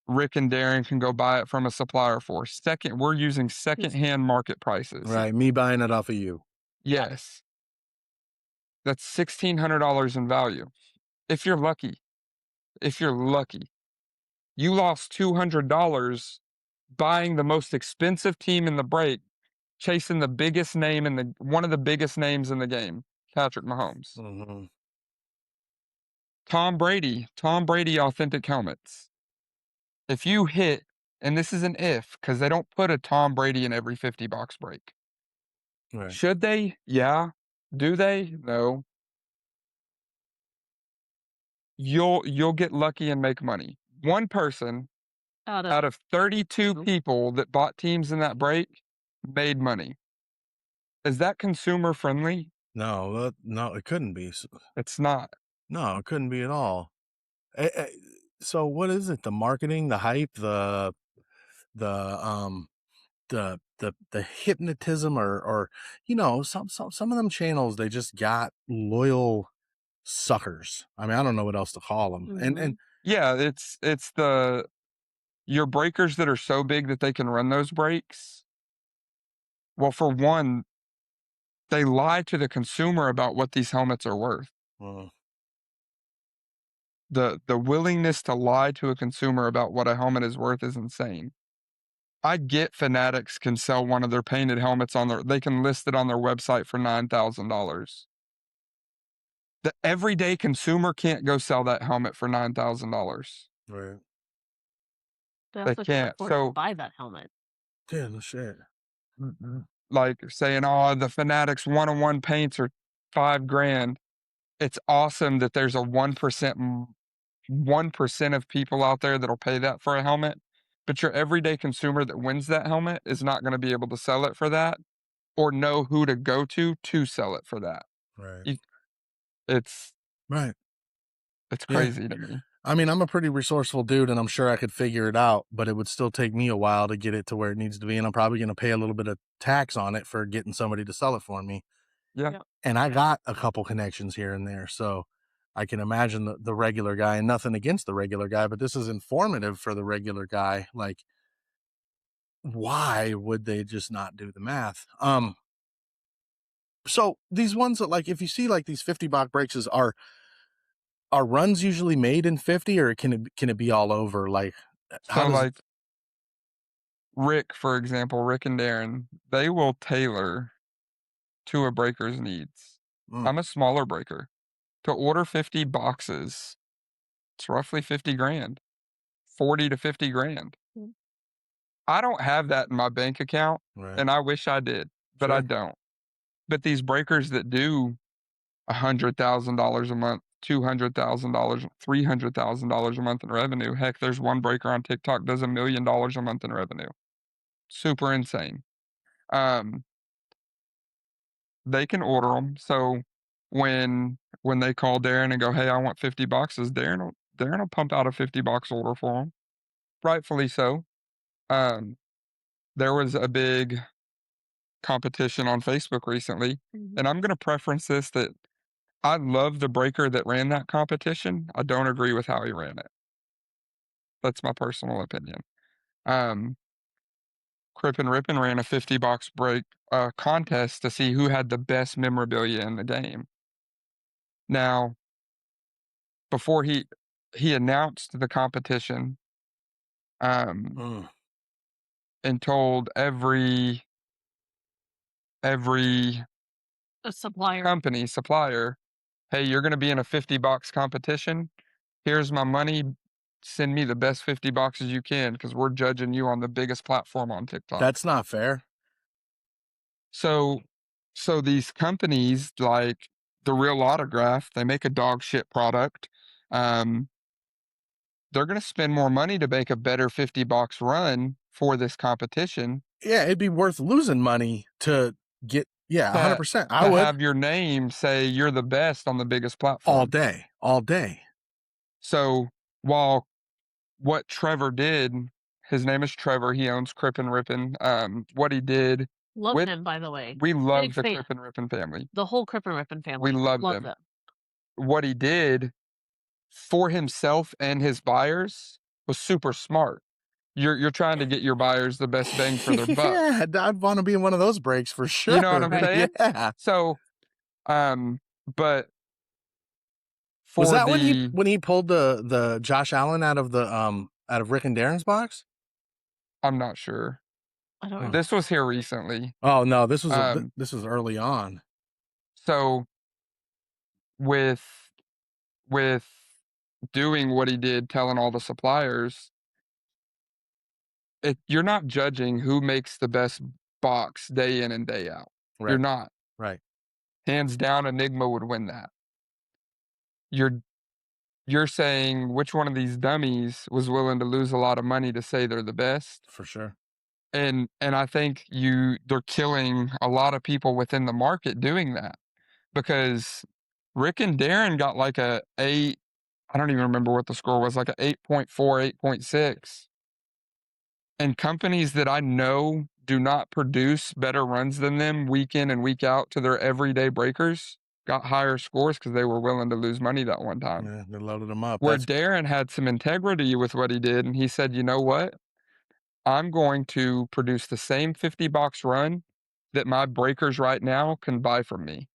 Rick and Darren can go buy it from a supplier for. We're using secondhand market prices. right. Me buying it off of you. Yes. That's $1,600 in value. If you're lucky. If you're lucky. You lost $200 buying the most expensive team in the break, chasing the biggest name in the one of the biggest names in the game, Patrick Mahomes. Mhm. Tom Brady authentic helmets. If you hit, and this is an if, because they don't put a Tom Brady in every 50 box break. Right. Should they? Yeah. Do they? No. You'll get lucky and make money. One person Out of out of 32 Nope. people that bought teams in that break made money. Is that consumer friendly? No, no, it couldn't be. It's not. No, it couldn't be at all. So what is it? The marketing, the hype, the the hypnotism, or some of them channels, they just got loyal suckers. I mean, I don't know what else to call them. And Yeah, it's the your breakers that are so big that they can run those breaks. Well, for one, they lie to the consumer about what these helmets are worth. uh, The willingness to lie to a consumer about what a helmet is worth is insane. I get Fanatics can sell one of their painted helmets they can list it on their website for $9,000. The everyday consumer can't go sell that helmet for $9,000. right. They They also can't can't. afford to So, buy that helmet. Yeah, no shit. like saying, "Oh, the Fanatics 101 paints are 5 grand." It's awesome that there's a 1% of people out there that'll pay that for a helmet, but your everyday consumer that wins that helmet is not gonna be able to sell it for that or know who to go to sell it for that. Right. You it's Right. it's Yeah. crazy to me. I mean, I'm a pretty resourceful dude, and I'm sure I could figure it out, but it would still take me a while to get it to where it needs to be, and I'm probably going to pay a little bit of tax on it for getting somebody to sell it for me. Yeah. Yep. And I got a couple connections here and there, so I can imagine the regular guy, and nothing against the regular guy, but this is informative for the regular guy. Like, why would they just not do the math? So these ones that, like, if you see like these 50 box breaks, are runs usually made in 50, or can it be all over? Like, how So, does it? like, Rick, for example, Rick and Darren, they will tailor to a breaker's needs. Mm, I'm a smaller breaker. To order 50 boxes, it's roughly 50 grand, 40 to 50 grand. Mm. I don't have that in my bank account, right. and I wish I did, but I Sure. don't. But these breakers that do $100,000 a month, $200,000, $300,000 a month in revenue. Heck, there's one breaker on TikTok does $1 million a month in revenue. Super insane. Um, they can order them. So when they call Darren and go, "Hey, I want 50 boxes," Darren will pump out a 50 box order for them. Rightfully so. Um, there was a big competition on Facebook recently, and I'm going to preference this that I love the breaker that ran that competition. I don't agree with how he ran it. That's my personal opinion. Um, Crip and Rippin ran a 50 box break contest to see who had the best memorabilia in the game. Now, before he announced the competition, um, Mm, and told every A supplier. supplier, "Hey, you're gonna be in a 50 box competition. Here's my money. Send me the best 50 boxes you can because we're judging you on the biggest platform on TikTok." that's not fair. So so these companies like The Real Autograph, they make a dog shit product. Um, they're gonna spend more money to make a better 50 box run for this competition Yeah, it'd be worth losing money to get. Yeah, to 100%. I to would have your name say you're the best on the biggest all platform. day, all day. So while what Trevor did, his name is Trevor. He owns Crip and Rippin. What he did Love with him, by the way. we Big love the fan. Crip and Rippin family. The whole Crip and Rippin We family. love Love them. them. What he did for himself and his buyers was super smart. You're trying to get your buyers the best bang for their buck. Yeah, I'd want to be in one of those breaks for You know what sure. I'm Right. saying? Yeah. So, but Was for that when he the when he pulled the Josh Allen out of Rick and Darren's box? I'm not sure. I don't Huh. remember. This was here recently. Oh no, this was Um, this was early on. so with with doing what he did, telling all the suppliers, you're not judging who makes the best box day in and day out. You're Right, not. right, Hands down, Enigma would win that. You're you're saying which one of these dummies was willing to lose a lot of money to say they're the best. for sure. And I think they're killing a lot of people within the market doing that because Rick and Darren got like a 8, I don't even remember what the score was, like a 8.4, 8.6. And companies that I know do not produce better runs than them week in and week out to their everyday breakers got higher scores because they were willing to lose money that one time. Yeah, they loaded them up. Where That's Darren had some integrity with what he did, and he said, "You know what? I'm going to produce the same 50 box run that my breakers right now can buy from me."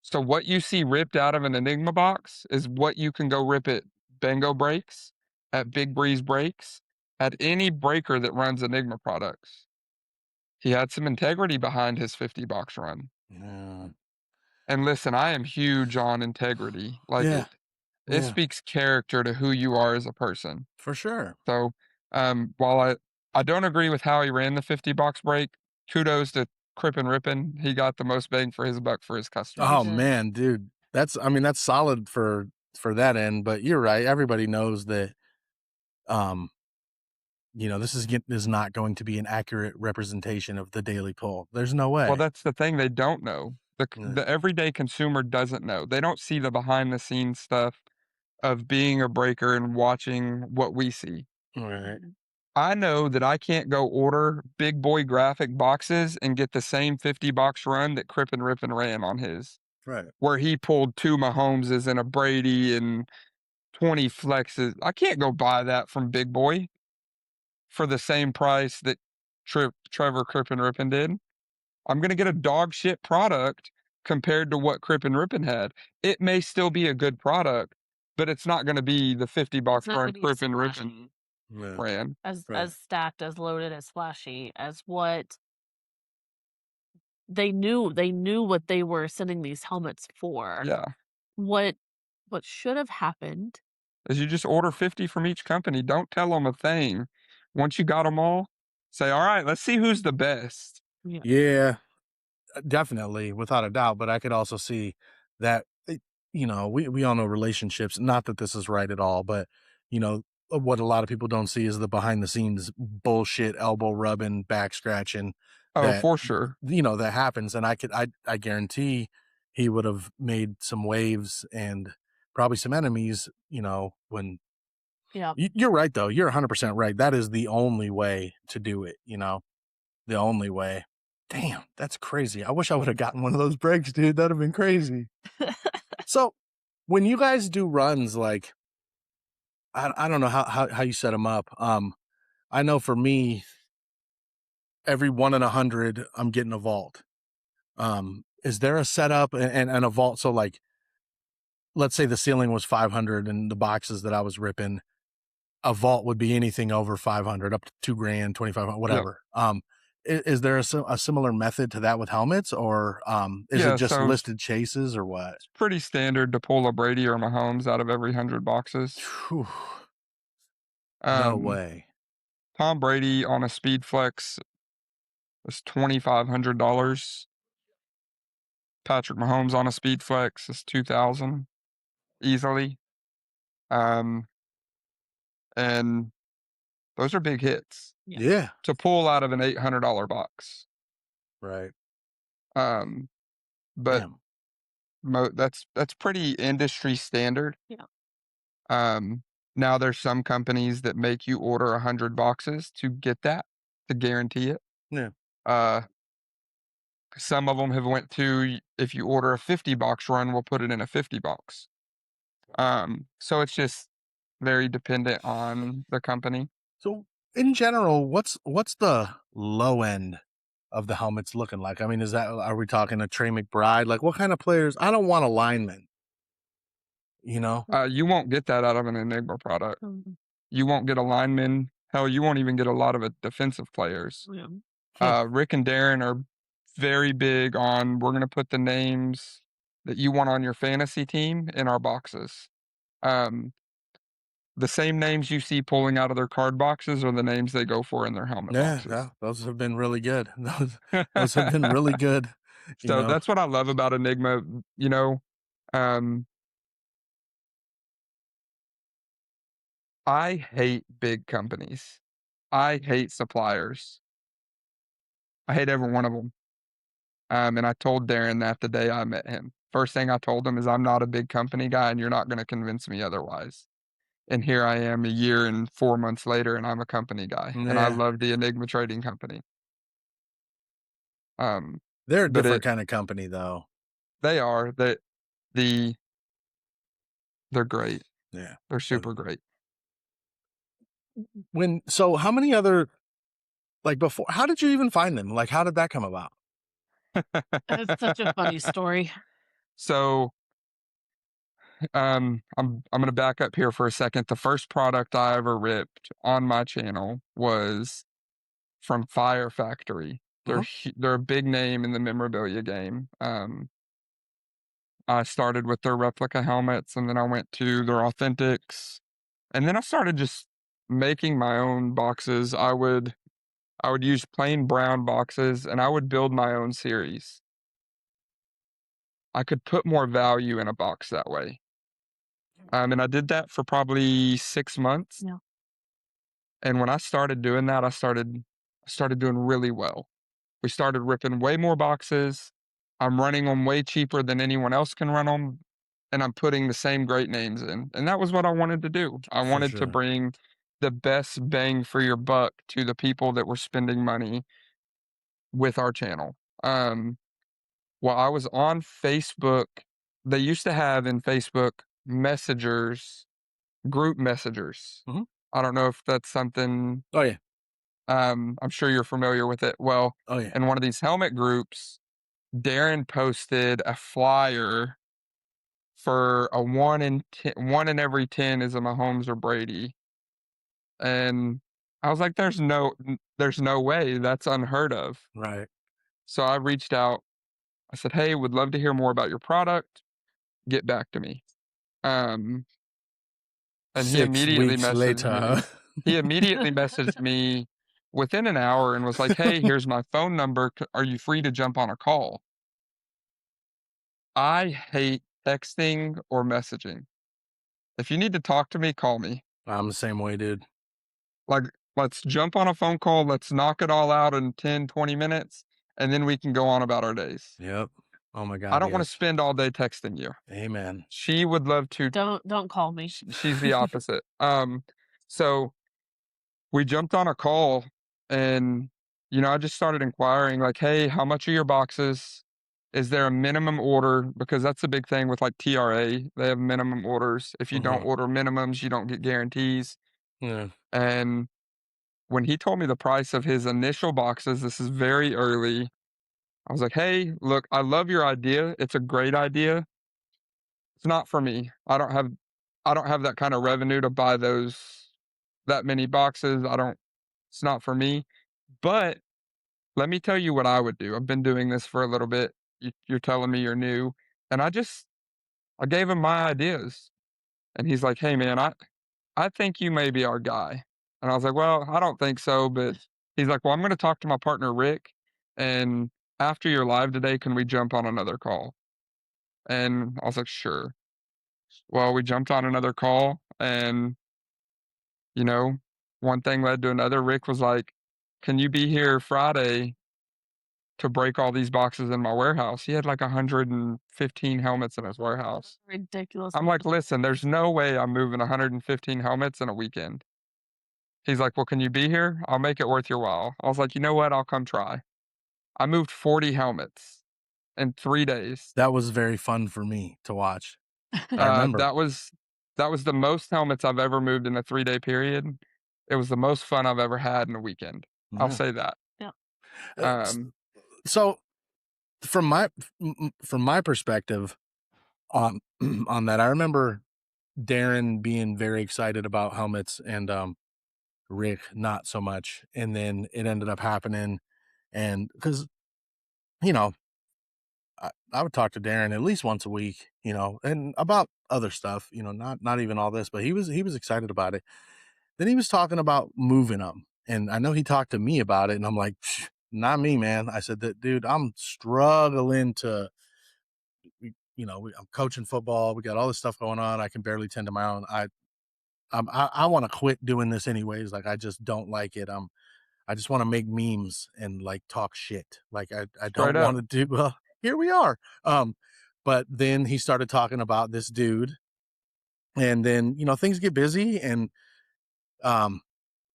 So what you see ripped out of an Enigma box is what you can go rip at Bango Breaks, at Big Breeze Breaks, at any breaker that runs Enigma products. He had some integrity behind his 50 box run. yeah, And listen, I am huge on integrity. Like yeah, it yeah, speaks character to who you are as a person. for sure. So, while I don't agree with how he ran the 50 box break, kudos to Crippin' Rippin'. He got the most bang for his buck for his He Oh customers. did. man, dude, that's solid for that end. But you're right. Everybody knows that. Um, this is not going to be an accurate representation of the daily pull. There's no Well, way. that's the thing they don't know. Yeah, The everyday consumer doesn't know. They don't see the behind the scenes stuff of being a breaker and watching what we see. right, Mhm. I know that I can't go order big boy graphic boxes and get the same 50 box run that Crippin' Rippin' ran on his, right. where he pulled 2 Mahomeses and a Brady and 20 flexes. I can't go buy that from Big Boy for the same price that Trevor Crippin' Rippin' did. I'm gonna get a dog shit product compared to what Crippin' Rippin' had. It may still be a good product, but it's not gonna be the 50 It's box not run gonna be as Crippin' flashy, Rippin' Yeah, ran. right. as stacked, as loaded, as flashy as what they knew what they were sending these helmets for. Yeah. What what should have happened. Is you just order 50 from each company. Don't tell them a thing. Once you got them all, say, "All right, let's see who's the best." Yeah. Yeah, definitely, without a doubt. But I could also see that, we all know relationships. Not that this is right at all, but what a lot of people don't see is the behind the scenes bullshit, elbow rubbing, back scratching Oh, that for sure. that happens. And I guarantee he would have made some waves and probably some enemies. When Yeah. you're right though, you're 100% right. That is the only way to do it. The only way. Damn, that's crazy. I wish I would have gotten one of those breaks, dude. That'd have been crazy. So, when you guys do runs, like I don't know how you set them up. I know for me, every 1 in 100, I'm getting a vault. Is there a setup and a vault? So, like, let's say the ceiling was 500, and the boxes that I was ripping, a vault would be anything over 500, up to 2 grand, 2,500, Yep. whatever. Is there a similar method to that with helmets, or is it Yeah, just so listed chases, or what? it's pretty standard to pull a Brady or Mahomes out of every 100 boxes. Whew, no Um, way. Tom Brady on a Speed Flex is $2,500. Patrick Mahomes on a Speed Flex is 2,000 easily. Um, and those are big hits Yeah. Yeah. to pull out of an $800 box. Right. Um, but Damn. that's pretty industry standard. Yeah. Um, now there's some companies that make you order 100 boxes to get that, to guarantee it. Yeah. Uh, some of them have went to if you order a 50 box run, we'll put it in a 50 box. So it's just very dependent on the company. So, in general, what's the low end of the helmets looking like? I mean, are we talking a Trey McBride? Like, what kind of players? I don't want a lineman. You know? You won't get that out of an Enigma product. Mhm. You won't get a lineman Hell, you won't even get a lot of defensive players. Yeah. Hmm. Rick and Darren are very big on we're gonna put the names that you want on your fantasy team in our boxes. Um, the same names you see pulling out of their card boxes are the names they go for in their helmet Yeah, boxes. yeah, those have been really good. Those have been really good, you So know? that's what I love about Enigma, you know. Um, I hate big companies. I hate suppliers. I hate every one of them. And I told Darren that the day I met him. First thing I told him is I'm not a big company guy and you're not going to convince me otherwise. And here I am a year and 4 months later and I'm a company guy and I Yeah, love the Enigma Trading Company. Um, they're a but different kinda company, though. they are the they're great. Yeah, They're but super great. how many other like, before how did you even find them? Like, how did that come about? It's such a funny story. So I'm gonna back up here for a second. The first product I ever ripped on my channel was from Fire Factory. Mhm. They're a big name in the memorabilia game. I started with their replica helmets, and then I went to their authentics, and then I started just making my own boxes. I would use plain brown boxes, and I would build my own series. I could put more value in a box that way. And I did that for probably 6 months. Yeah. And when I started doing that, I started doing really well. We started ripping way more boxes. I'm running them way cheaper than anyone else can run them, and I'm putting the same great names in. And that was what I wanted to do. I For wanted to sure. bring the best bang for your buck to the people that were spending money with our channel. While I was on Facebook, they used to have in Facebook messengers, group messengers. Mhm. I don't know if that's something. Oh, yeah. I'm sure you're familiar with it. Well, Oh, yeah. in one of these helmet groups, Darren posted a flyer for a 1 in every 10 is a Mahomes or Brady, and I was like, there's no way, that's unheard of." Right. So I reached out. I said, "Hey, would love to hear more about your product. Get back to me." Um, and 6 weeks later, huh? he immediately messaged me within an hour and was like, "Hey, here's my phone number. Are you free to jump on a call?" I hate texting or messaging. If you need to talk to me, call me. I'm the same way, dude. Like, let's jump on a phone call. Let's knock it all out in 10, 20 minutes, and then we can go on about our days. Yep. Oh my I god, don't want to yes. spend all day texting you. Amen. She would love to. Don't call me. She's the opposite. So we jumped on a call and, I just started inquiring, like, hey, how much are your boxes? Is there a minimum order? Because that's the big thing with like TRA. They have minimum orders. If you don't Mhm. order minimums, you don't get guarantees. Yeah. And when he told me the price of his initial boxes, this is very early. I was like, hey, look, I love your idea. It's a great idea. It's not for me. I don't have that kind of revenue to buy that many boxes. It's not for me. But let me tell you what I would do. I've been doing this for a little bit. You're telling me you're new. And I gave him my ideas. And he's like, hey, man, I think you may be our guy. And I was like, well, I don't think so. But he's like, well, I'm going to talk to my partner, Rick. And after you're live today, can we jump on another call? And I was like, sure. Well, we jumped on another call. And, you know, one thing led to another. Rick was like, can you be here Friday to break all these boxes in my warehouse? He had like 115 helmets in his warehouse. Ridiculous. I'm like, listen, there's no way I'm moving 115 helmets in a weekend. He's like, well, can you be here? I'll make it worth your while. I was like, you know what? I'll come try. I moved 40 helmets in 3 days. That was very fun for me to watch. I Uh, remember. that was that was the most helmets I've ever moved in a 3-day period. It was the most fun I've ever had in a weekend. I'll Yeah. say that. Yeah. Um, So from my from my perspective on on that, I remember Darren being very excited about helmets and Rick not so much. And then it ended up happening, and because you know I would talk to Darren at least once a week, and about other stuff, not even all this, but he was excited about it. Then he was talking about moving them, and I know he talked to me about it, and I'm like, not me, man. I said that, dude, I'm struggling to, I'm coaching football. We got all this stuff going on. I can barely tend to my own. I want to quit doing this anyways. Like I just don't like it. I just want to make memes and like talk shit. Like I Straight don't up. want to do. Well, here we are. But then he started talking about this dude, and then things get busy, and um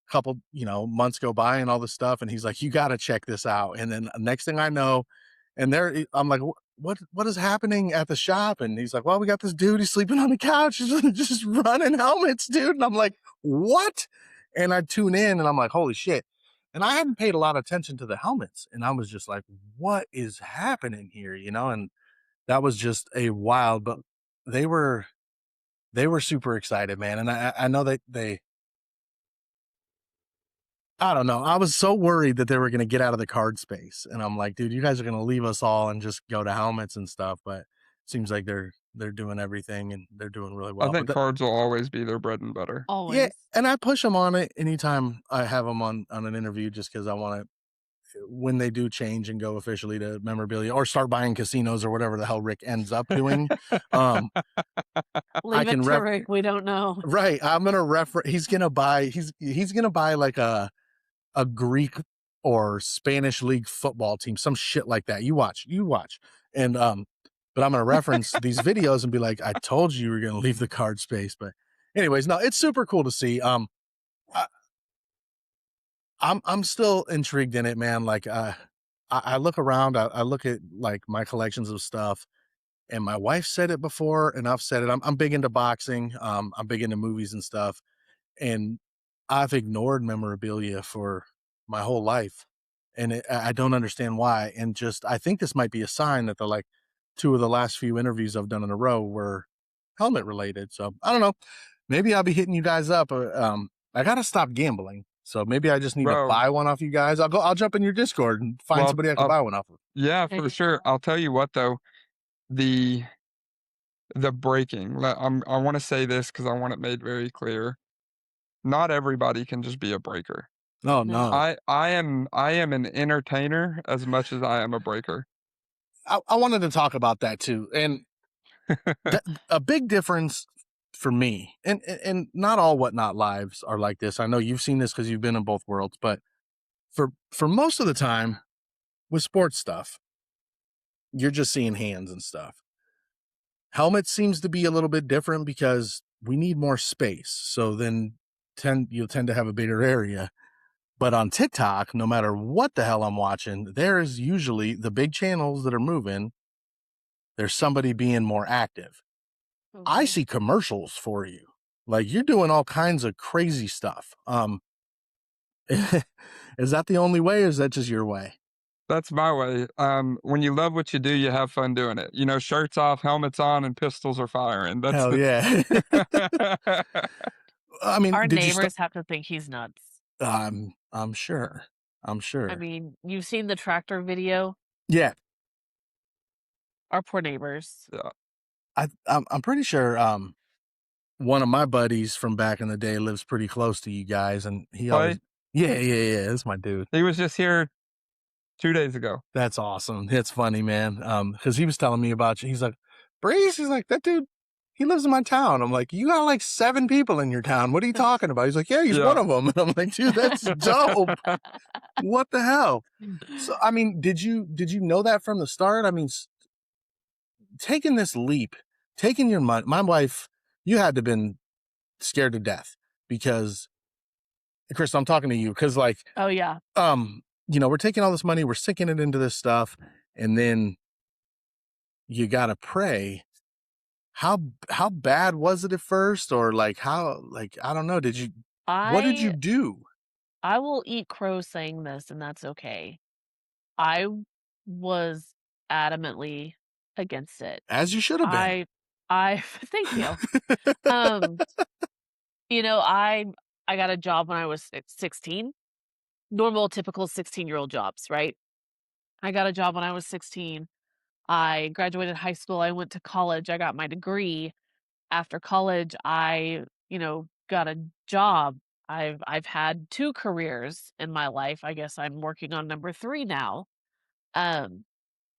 couple months go by and all this stuff, and he's like, you got to check this out. And then next thing I know, and there I'm like, what is happening at the shop? And he's like, well, we got this dude, he's sleeping on the couch, just running helmets, dude. And I'm like, what? And I tune in and I'm like, holy shit. And I hadn't paid a lot of attention to the helmets, and I was just like, what is happening here, and that was just a wild. But they were super excited, man. And I know they I don't know. I was so worried that they were going to get out of the card space, and I'm like, dude, you guys are going to leave us all and just go to helmets and stuff. But it seems like they're doing everything, and they're doing really I well. think cards will always be their bread and butter. Yeah, Always. and I push them on it anytime I have them on an interview, just because I want to, when they do change and go officially to memorabilia or start buying casinos or whatever the hell Rick ends up doing. um, I Leave it can to Rick. We don't know. right. I'm gonna refer. He's gonna buy like a Greek or Spanish league football team, some shit like that. You watch. And but I'm gonna reference these videos and be like, I told you were gonna leave the card space. But anyways, no, it's super cool to see. I, I'm still intrigued in it, man. Like I look around, I look at like my collections of stuff, and my wife said it before, and I've said it. I'm big into boxing. I'm big into movies and stuff, and I've ignored memorabilia for my whole life, and I don't understand why. And just I think this might be a sign that the like two of the last few interviews I've done in a row were helmet related. So I don't know. Maybe I'll be hitting you guys up. I gotta stop gambling, so maybe I just need to Bro, buy one off you guys. I'll jump in your Discord and find well, somebody I can buy one off of. yeah, There for you sure. go. I'll tell you what though, the breaking. I want to say this because I want it made very clear. Not everybody can just be a breaker. Oh No. no. I am an entertainer as much as I am a breaker. I wanted to talk about that too, and a big difference for me, and not all Whatnot lives are like this. I know you've seen this because you've been in both worlds, but for most of the time with sports stuff, you're just seeing hands and stuff. Helmet seems to be a little bit different because we need more space, so then you'll tend to have a bigger area. But on TikTok, no matter what the hell I'm watching, there's usually the big channels that are moving. There's somebody being more active. I Mhm. see commercials for you. Like you're doing all kinds of crazy stuff. Is that the only way, or is that just your way? That's my way. When you love what you do, you have fun doing it. You know, shirts off, helmets on, and pistols are firing. That's Hell the yeah. I mean, Our did you start? neighbors have to think he's nuts. I'm sure. I'm I sure. mean, you've seen the tractor video? Yeah. Our poor neighbors. Yeah. I'm pretty sure one of my buddies from back in the day lives pretty close to you guys, and he always, Clay, yeah, that's my dude. he was just here 2 days ago. That's awesome. It's funny, man. Because he was telling me about you. He's like, Breeze, he's like, that dude, he lives in my town. I'm like, you got like 7 people in your town. What are you talking about? He's like, yeah, he's one Yeah. of them. And I'm like, dude, that's dope. What the hell? So, I mean, did you know that from the start? I mean, taking this leap, taking your money, my wife, you had to have been scared to death because, Chris, I'm talking to you because like, Oh, yeah. we're taking all this money, we're sinking it into this stuff, and then you gotta pray. How bad was it at first, or like how, like I don't know? What did you I do? I will eat crow saying this, and that's okay. I was adamantly against it. As you should have been. I thank you. Um, I I got a job when I was 16. Normal, typical 16-year-old jobs, right? I got a job when I was 16. I graduated high school. I went to college. I got my degree. After college, I, got a job. I've had 2 careers in my life. I guess I'm working on number 3 now. Um,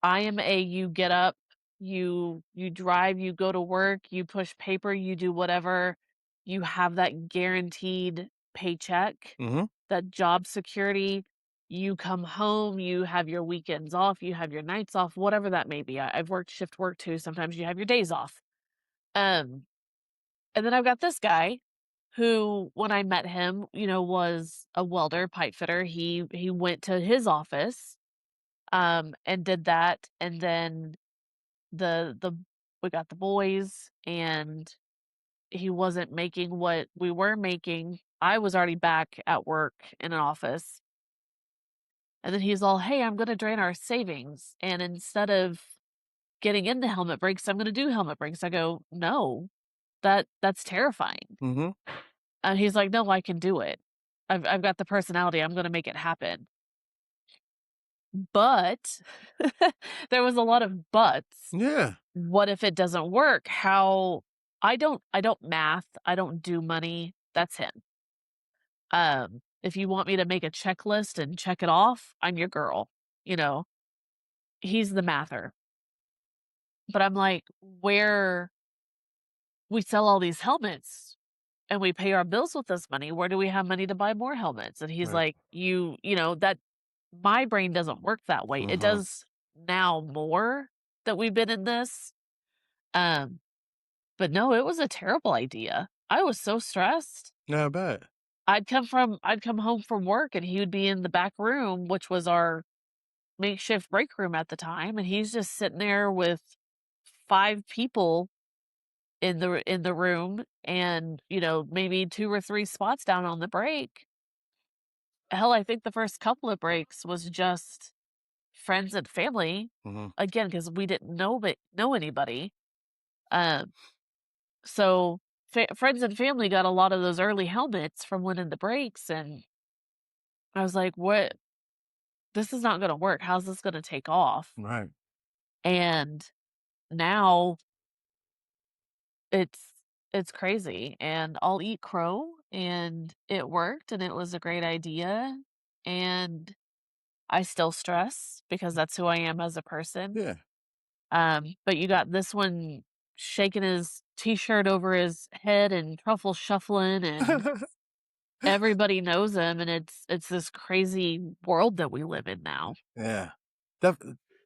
I am a you get up, you drive, you go to work, you push paper, you do whatever. You have that guaranteed paycheck, Mhm. that job security. You come home, you have your weekends off, you have your nights off, whatever that may be. I've worked shift work too. Sometimes you have your days off. Um, and then I've got this guy who, when I met him, was a welder, pipe fitter. He went to his office, and did that, and then the we got the boys, and he wasn't making what we were making. I was already back at work in an office, and then he's all, "Hey, I'm gonna drain our savings, and instead of getting into helmet breaks, I'm gonna do helmet breaks." I go, "No, that's terrifying." Mhm. And he's like, "No, I can do it. I've got the personality. I'm gonna make it happen." But there was a lot of buts. Yeah. What if it doesn't work? How I don't math, I don't do money, that's him. If you want me to make a checklist and check it off, I'm your girl, you know? He's the mather. But I'm like, where we sell all these helmets and we pay our bills with this money, where do we have money to buy more helmets? And he's Right. like, that my brain doesn't work that way. It Mhm. does now more that we've been in this. Um, but no, it was a terrible idea. I was so stressed. Yeah, I bet. I'd come home from work and he would be in the back room, which was our makeshift break room at the time, and he's just sitting there with 5 people in the room and, maybe 2 or 3 spots down on the break. Hell, I think the first couple of breaks was just friends and family, Mhm. again, because we didn't know anybody. Um, so friends and family got a lot of those early helmets from winning the breaks, and I was like, "What? This is not gonna work. How's this gonna take off?" Right. And now it's it's crazy, and I'll eat crow, and it worked, and it was a great idea, and I still stress because that's who I am as a person. Yeah. But you got this one shaking his t-shirt over his head and truffle shuffling, and everybody knows him, and it's this crazy world that we live in now. Yeah. Def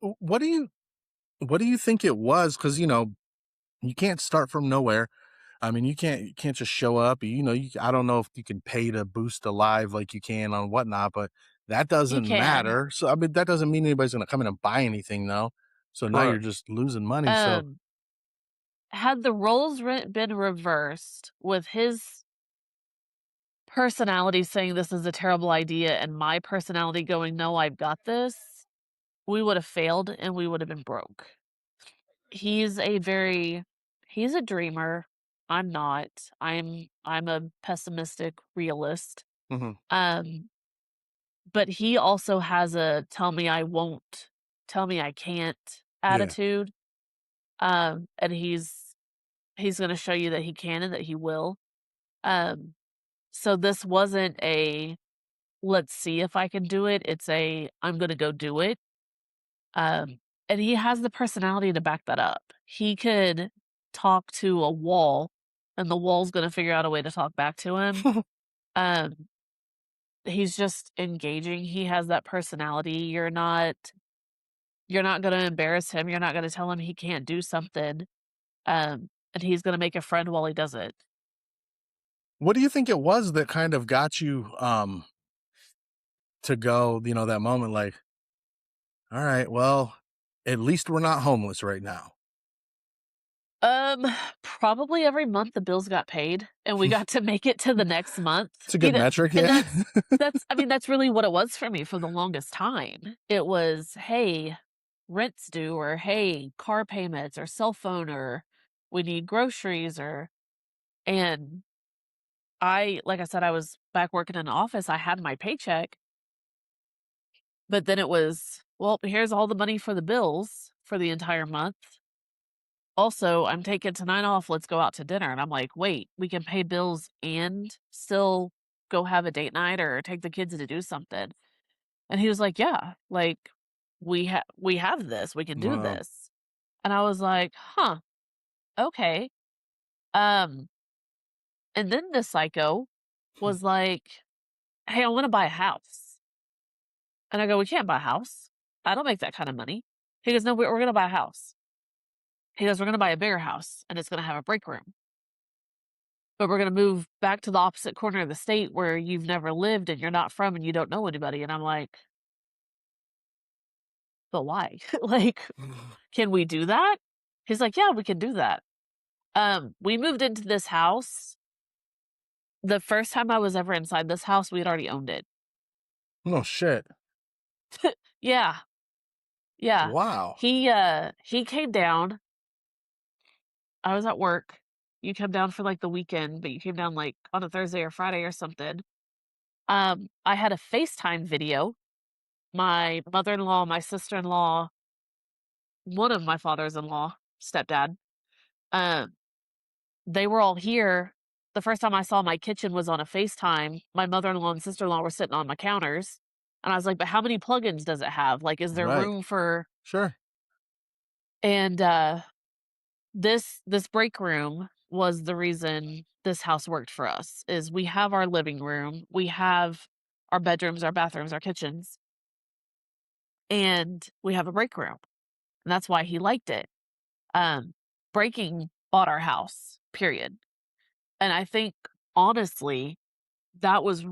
what do you think it was? Because you can't start from nowhere. I mean, you can't just show up. I don't know if you can pay to boost a live like you can on whatnot, but that You doesn't can. matter. So I mean, that doesn't mean anybody's gonna come in and buy anything though. So now you're Right. just losing money. So Um, had the roles been reversed with his personality saying this is a terrible idea and my personality going, "No, I've got this," we would have failed and we would have been broke. He's a very he's a dreamer. I'm not. I'm a pessimistic realist. mhm, Um, but he also has a tell me I won't, tell me I can't yeah, attitude. And he's gonna show you that he can and that he will. Um, so this wasn't a let's see if I can do it. It's a I'm gonna go do it. Um, and he has the personality to back that up. He could talk to a wall and the wall's gonna figure out a way to talk back to him. Um, he's just engaging. He has that personality. You're not gonna embarrass him. You're not gonna tell him he can't do something. And he's gonna make a friend while he does it. what do you think it was that kind of got you to go? That moment, like, all right, well, at least we're not homeless right now. Um, probably every month the bills got paid and we got to make it to the next month. It's a good metric, And yeah. that's I mean, that's really what it was for me for the longest time. It was, "Hey, rent's due," or, "Hey, car payments," or, "Cell phone," or, "We need groceries," or and like I said, I was back working in the office. I had my paycheck, but then it was, well, here's all the money for the bills for the entire month. Also, I'm taking tonight off. Let's go out to dinner. And I'm like, wait, we can pay bills and still go have a date night or take the kids to do something. And he was like, yeah, like we have this. We can do Wow. this. And I was like, huh, okay. Um, and then the psycho was like, hey, I want to buy a house. And I go, we can't buy a house. I don't make that kind of money. He goes, no, we're going to buy a house. He goes, we're going to buy a bigger house and it's going to have a break room. But we're going to move back to the opposite corner of the state where you've never lived and you're not from and you don't know anybody. And I'm like, but why? Like, can we do that? He's like, yeah, we can do that. We moved into this house. The first time I was ever inside this house, we had already owned it. No shit. Yeah. Yeah. Wow. He came down. I was at work. You come down for like the weekend, but you came down like on a Thursday or Friday or something. I had a FaceTime video. My mother-in-law, my sister-in-law, one of my fathers-in-law, stepdad, um, they were all here. The first time I saw my kitchen was on a FaceTime. My mother-in-law and sister-in-law were sitting on my counters. And I was like, but how many plugins does it have? Like, is there Right. room for... Sure. And this break room was the reason this house worked for us, is we have our living room, we have our bedrooms, our bathrooms, our kitchens, and we have a break room. And that's why he liked it. Breaking bought our house, period. And I think, honestly, that was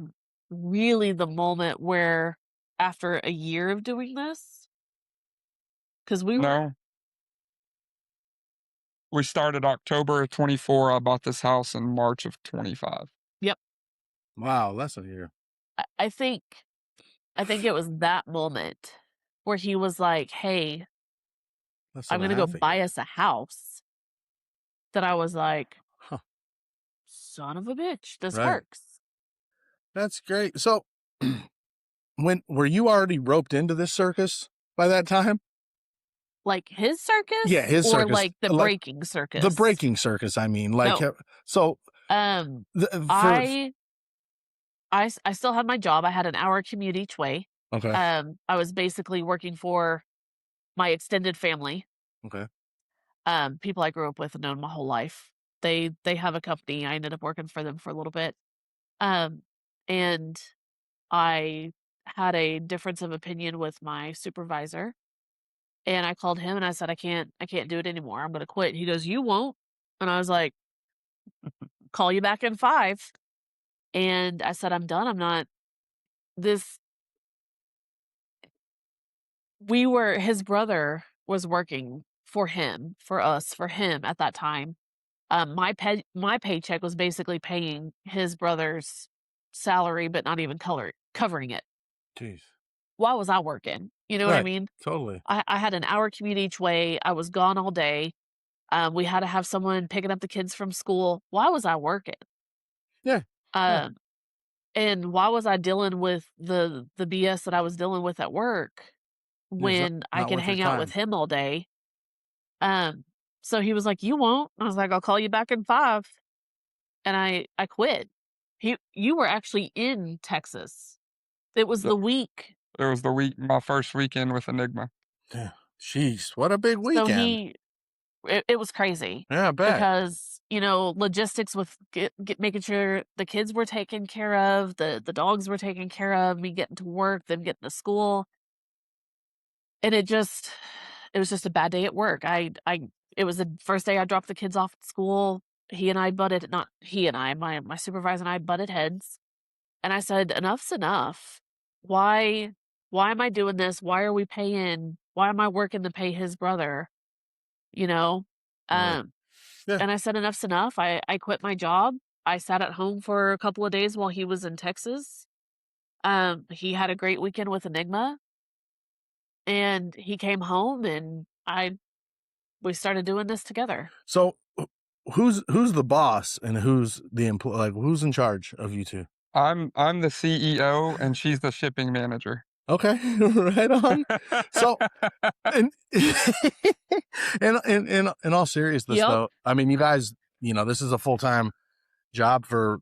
really the moment where, after a year of doing this, because we were... No. We started October of 24. I bought this house in March of 25. Yep. Wow, less than a year. I think it was that moment where he was like, hey, Less I'm than a gonna go half a buy year. us a house, that I was like, Huh. son of a bitch, this Right. works. That's great. So, were you already roped into this circus by that time? Like his circus? Yeah, his or circus. like the Like breaking circus? the breaking circus. I mean, like, No. so for I still had my job. I had an hour commute each way. okay, I was basically working for my extended family, okay, people I grew up with and known my whole life. They have a company. I ended up working for them for a little bit. And I had a difference of opinion with my supervisor, and I called him and I said, I can't do it anymore. I'm gonna quit. He goes, you won't. And I was like, call you back in 5. And I said, I'm done. I'm not this. His brother was working for him, for him at that time. My paycheck was basically paying his brother's salary, but not even covering it. jeez, Why was I working? You know what I right, mean? totally, I had an hour commute each way. I was gone all day. We had to have someone picking up the kids from school. Why was I working? yeah, yeah. Um, and why was I dealing with the BS that I was dealing with at work It's when I not can worth your hang out with time. him all day? Um, so he was like, "You won't." I was like, "I'll call you back in 5." And I quit. You were actually in Texas. It was Yep. the week. It was my first weekend with Enigma. Yeah, jeez, what a big So weekend. it was crazy, Yeah, I bet. because, logistics with making sure the kids were taken care of, the dogs were taken care of, me getting to work, them getting to school. And it was just a bad day at work. It was the first day I dropped the kids off at school. He and I butted, not he and I, my supervisor and I butted heads. And I said, enough's enough. Why am I doing this? Why am I working to pay his brother? You know? Right. Um, Yeah. and I said, enough's enough. I quit my job. I sat at home for a couple of days while he was in Texas. He had a great weekend with Enigma, and he came home and we started doing this together. So, who's the boss and who's the employee? Like, who's in charge of you two? I'm the CEO and she's the shipping manager. Okay, right on. So, in in all seriousness, Yep. though, I mean, you guys, this is a full-time job for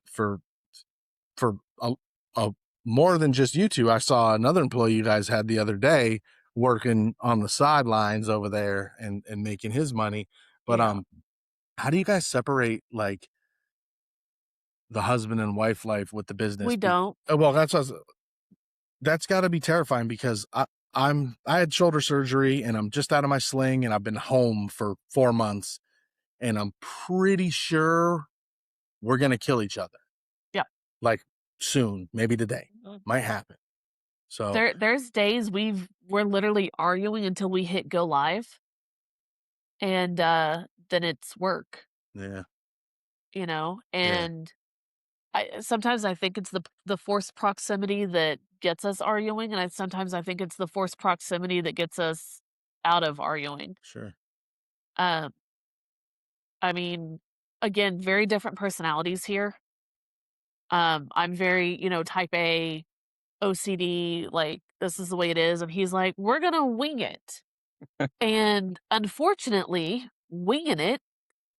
a more than just you two. I saw another employee you guys had the other day working on the sidelines over there and making his money. But Yeah. how do you guys separate like the husband and wife life with the business? We don't. Well, that's got to be terrifying because I had shoulder surgery and I'm just out of my sling and I've been home for 4 months and I'm pretty sure we're gonna kill each other. Yeah. Like soon, maybe today, might happen. So There's days we're literally arguing until we hit go live, and then it's work, yeah, yeah. yeah, And sometimes I think it's the forced proximity that gets us arguing, and sometimes I think it's the forced proximity that gets us out of arguing. sure. Um, I mean, again, very different personalities here. I'm very, type A, OCD, like this is the way it is, and he's like, we're gonna wing it. And unfortunately, winging it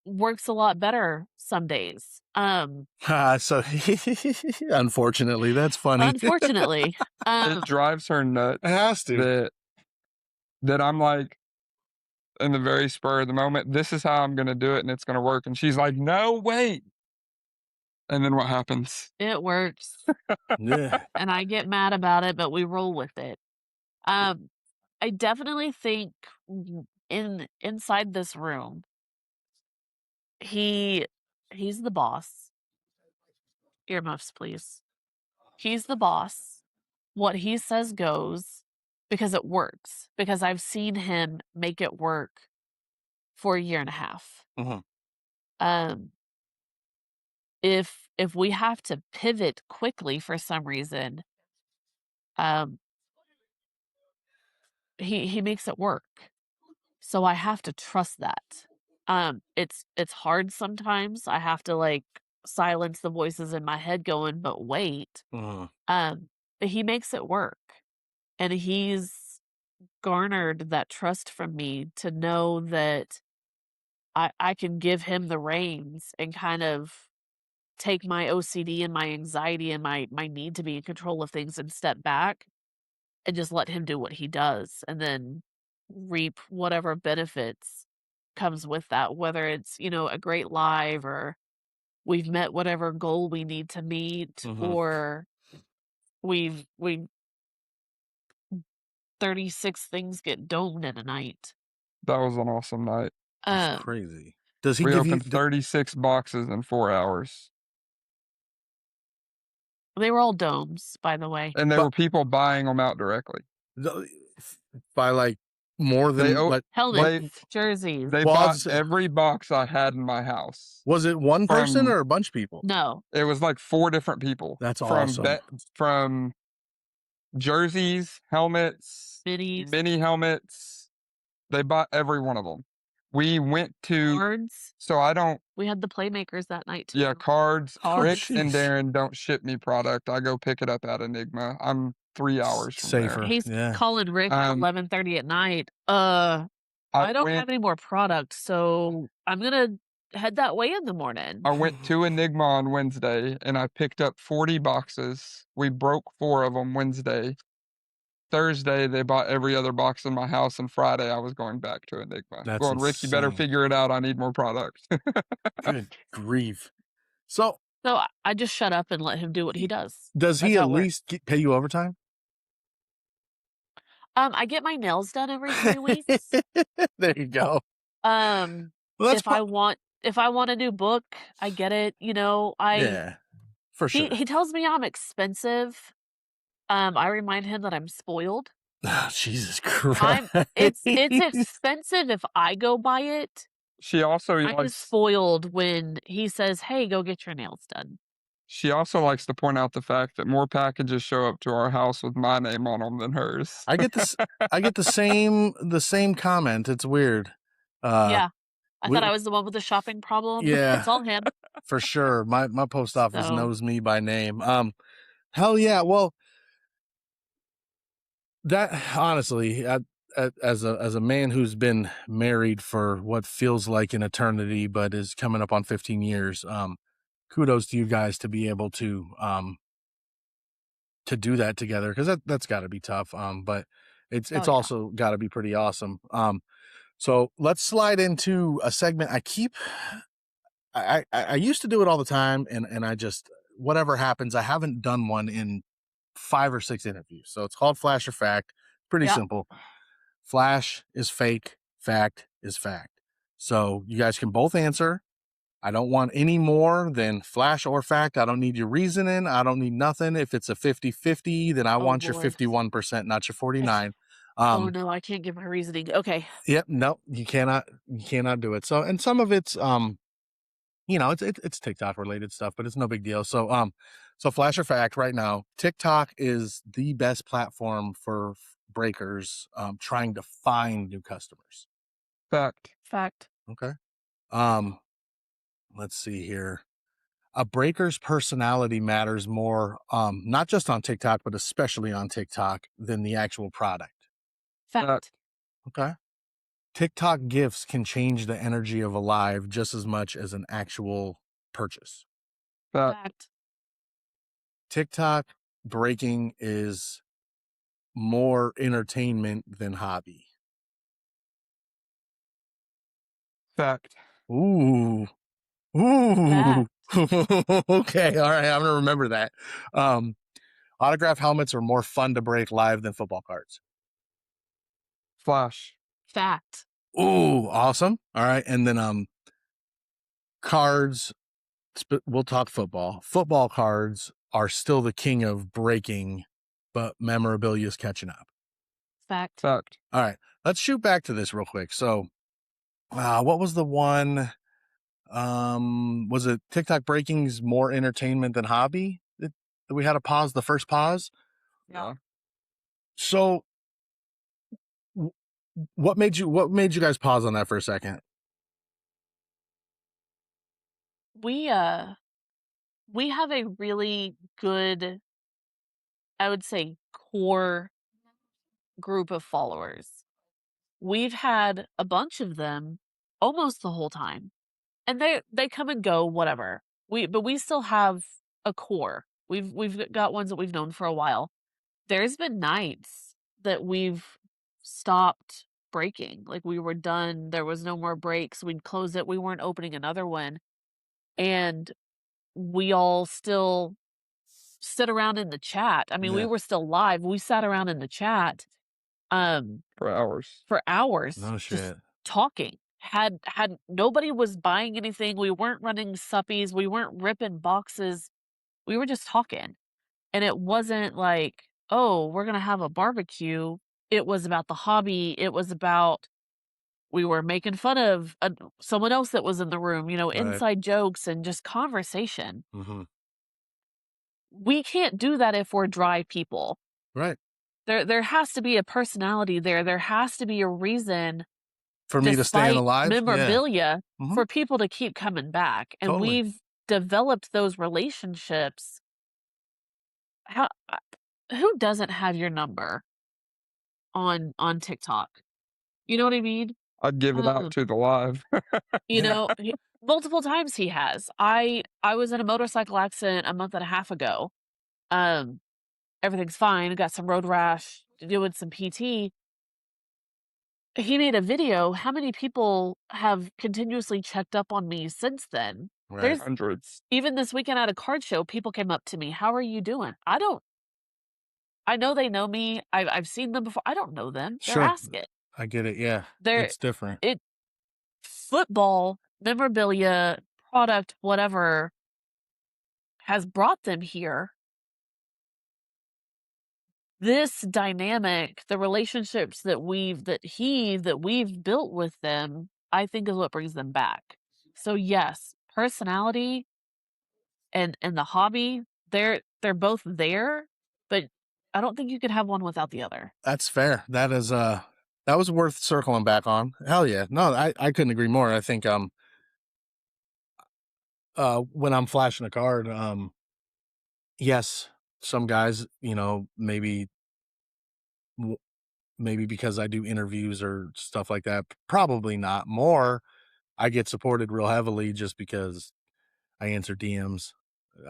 works a lot better some days. So unfortunately, that's funny. Unfortunately, It drives her nuts It has to. that I'm like, in the very spur of the moment, this is how I'm gonna do it and it's gonna work. And she's like, no, wait. And then what happens? it works, Yeah. and I get mad about it, but we roll with it. Um, I definitely think inside this room, he he's the boss. Earmuffs, please. He's the boss. What he says goes because it works. Because I've seen him make it work for a year and a half. Mhm. Um, if we have to pivot quickly for some reason, um, he makes it work. So I have to trust that. It's hard sometimes. I have to like silence the voices in my head going, but wait. Mhm. But he makes it work. And he's garnered that trust from me to know that I can give him the reins and kind of take my OCD and my anxiety and my need to be in control of things and step back and just let him do what he does and then reap whatever benefits comes with that, whether it's, a great live or we've met whatever goal we need to meet Mhm. or we've 36 things get domed in a night. That was an awesome night. That's Um, crazy. Does he We give you? opened 36 boxes in 4 hours. they were all domes, by the way. And there But- were people buying them out directly. By like more They than like Helmets, jerseys. They Well, I bought was- every box I had in my house. was it one person From- or a bunch of people? No. It was like 4 different people. That's from awesome. from jerseys, helmets, Minis. mini helmets. They bought every one of them. We went to Cards. so I don't We had the playmakers that night too. yeah, cards. Cards. Rick and Jeez. Darren don't ship me product. I go pick it up at Enigma. I'm 3 hours from Safer. there. He's Yeah. calling Rick at 11:30 at night. I don't have any more product, so I'm gonna head that way in the morning. I went to Enigma on Wednesday and I picked up 40 boxes. We broke 4 of them Wednesday. Thursday, they bought every other box in my house, and Friday, I was going back to Enigma. That's Going, Rick, you better insane. figure it out. I need more product. Good grief. So So I just shut up and let him do what he does. does he That's how at it works. least pay you overtime? I get my nails done every 3 weeks. There you go. Well, That's if I want a new book, I get it. yeah, for sure. He tells me I'm expensive. I remind him that I'm spoiled. Jesus Christ. It's expensive if I go buy it. She also I'm likes spoiled when he says, "Hey, go get your nails done." she also likes to point out the fact that more packages show up to our house with my name on them than hers. I get the same comment. It's weird. Yeah. I thought I was the one with the shopping problem. Yeah. It's all him. For sure. My post office So knows me by name. Hell yeah. Well, that honestly, as a man who's been married for what feels like an eternity, but is coming up on 15 years, kudos to you guys to be able to do that together, because that's got to be tough. But it's oh, yeah. also got to be pretty awesome. So let's slide into a segment. I used to do it all the time, and I just, whatever happens, I haven't done one in 5 or 6 interviews. So it's called Flash or Fact. Pretty Yeah. simple. Flash is fake, fact is fact. So you guys can both answer. I don't want any more than flash or fact. I don't need your reasoning. I don't need nothing. If it's a 50-50, then I Oh, want your Lord. 51%, not your 49. Oh, no, I can't give my reasoning. Okay. Yep, no, you cannot do it. So, and some of it's it's TikTok related stuff, but it's no big deal. So flash or fact right now, TikTok is the best platform for breakers trying to find new customers. Fact. Fact. Okay. Let's see here. A breaker's personality matters more, not just on TikTok, but especially on TikTok, than the actual product. Fact. Okay. TikTok gifts can change the energy of a live just as much as an actual purchase. Fact. TikTok breaking is more entertainment than hobby. Fact. Ooh. Okay. All right. I'm going to remember that. Autograph helmets are more fun to break live than football cards. Flash. Fact. Ooh, awesome. All right. And then cards, we'll talk football. Football cards are still the king of breaking, but memorabilia is catching up. Fact. Fact. All right. Let's shoot back to this real quick. So, what was the one? Was it TikTok breaking's more entertainment than hobby? That we had to pause the first pause. Yeah. So, what made you guys pause on that for a second? We have a really good, I would say, core group of followers. We've had a bunch of them almost the whole time. And they come and go, whatever. But we still have a core. We've got ones that we've known for a while. There's been nights that we've stopped breaking. Like, we were done. There was no more breaks. We'd close it. We weren't opening another one. And we all still sit around in the chat. I mean, we Yeah. were still live. We sat around in the chat For hours. for hours, No just shit. talking. Had nobody was buying anything. We weren't running suppies. We weren't ripping boxes. We were just talking. And it wasn't like, oh, we're gonna have a barbecue. It was about the hobby. It was about, we were making fun of someone else that was in the room, Right. inside jokes and just conversation. Mm-hmm. We can't do that if we're dry people. Right. There has to be a personality there. There has to be a reason, For me to stay despite alive. Yeah. memorabilia, Mhm. for people to keep coming back. And Totally. we've developed those relationships. Who doesn't have your number on TikTok? You know what I mean? I'd give it out to the live. Multiple times he has. I was in a motorcycle accident a month and a half ago. Everything's fine. Got some road rash, doing some PT. He made a video. How many people have continuously checked up on me since then? Right. There's Hundreds. even this weekend at a card show, people came up to me. How are you doing? I know they know me. I've seen them before. I don't know them. They're Sure. asking. I get it. Yeah. They're It's different. Football, memorabilia, product, whatever, has brought them here. This dynamic, the relationships that we've built with them, I think is what brings them back. So yes, personality and the hobby, they're both there, but I don't think you could have one without the other. That's fair. That That was worth circling back on. Hell yeah. No, I couldn't agree more. I think when I'm flashing a card, yes, some guys, maybe because I do interviews or stuff like that, probably not. More, I get supported real heavily just because I answer DMs.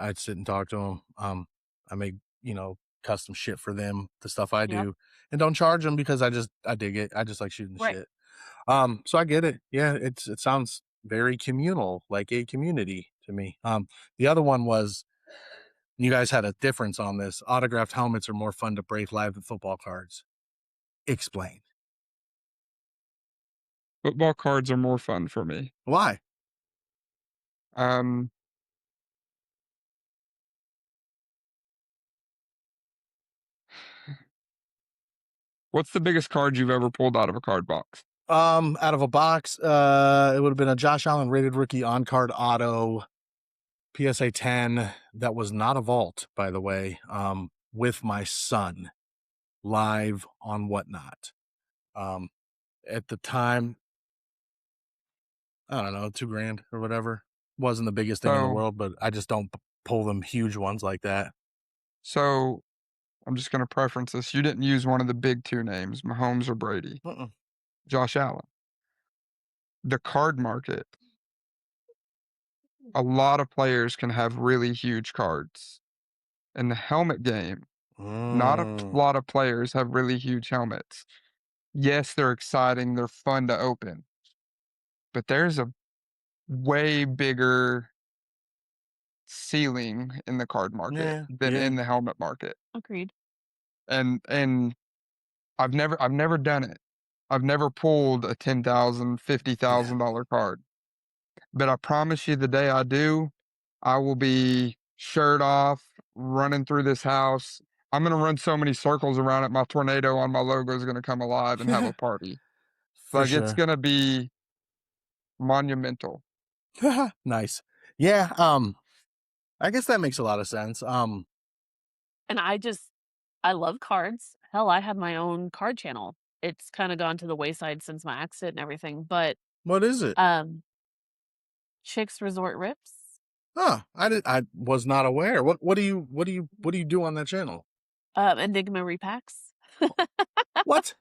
I'd sit and talk to them. I make, custom shit for them, the stuff I Yep. do, and don't charge them because I dig it. I just like shooting the Right. shit. So I get it. Yeah, it sounds very communal, like a community to me. The other one was you guys had a difference on this. Autographed helmets are more fun to break live than football cards. Explain. Football cards are more fun for me. Why? Um, what's the biggest card you've ever pulled out of a card box? Out of a box, it would have been a Josh Allen rated rookie on card auto PSA 10 that was not a vault, by the way, with my son live on Whatnot. At the time, I don't know, $2,000 or whatever. Wasn't the biggest thing in the So, world, but I just don't pull them huge ones like that. so I'm just going to preference this. You didn't use one of the big two names, Mahomes or Brady. Uh-uh. Josh Allen. The card market, a lot of players can have really huge cards. In the helmet game, not a Mm. lot of players have really huge helmets. Yes, they're exciting, they're fun to open, but there's a way bigger ceiling in the card market Yeah, than yeah. in the helmet market. Agreed. And I've never done it. I've never pulled a $10,000, Yeah. $50,000 card. But I promise you the day I do, I will be shirt off, running through this house. I'm gonna run so many circles around it, my tornado on my logo is gonna come alive and have a party. For Like, it's sure. gonna be monumental. Nice. Yeah, I guess that makes a lot of sense. And I love cards. Hell, I had my own card channel. It's kind of gone to the wayside since my accident and everything, but What is it? um Chicks Resort Rips, Huh, I was not aware. What do you do on that channel? Enigma repacks. What?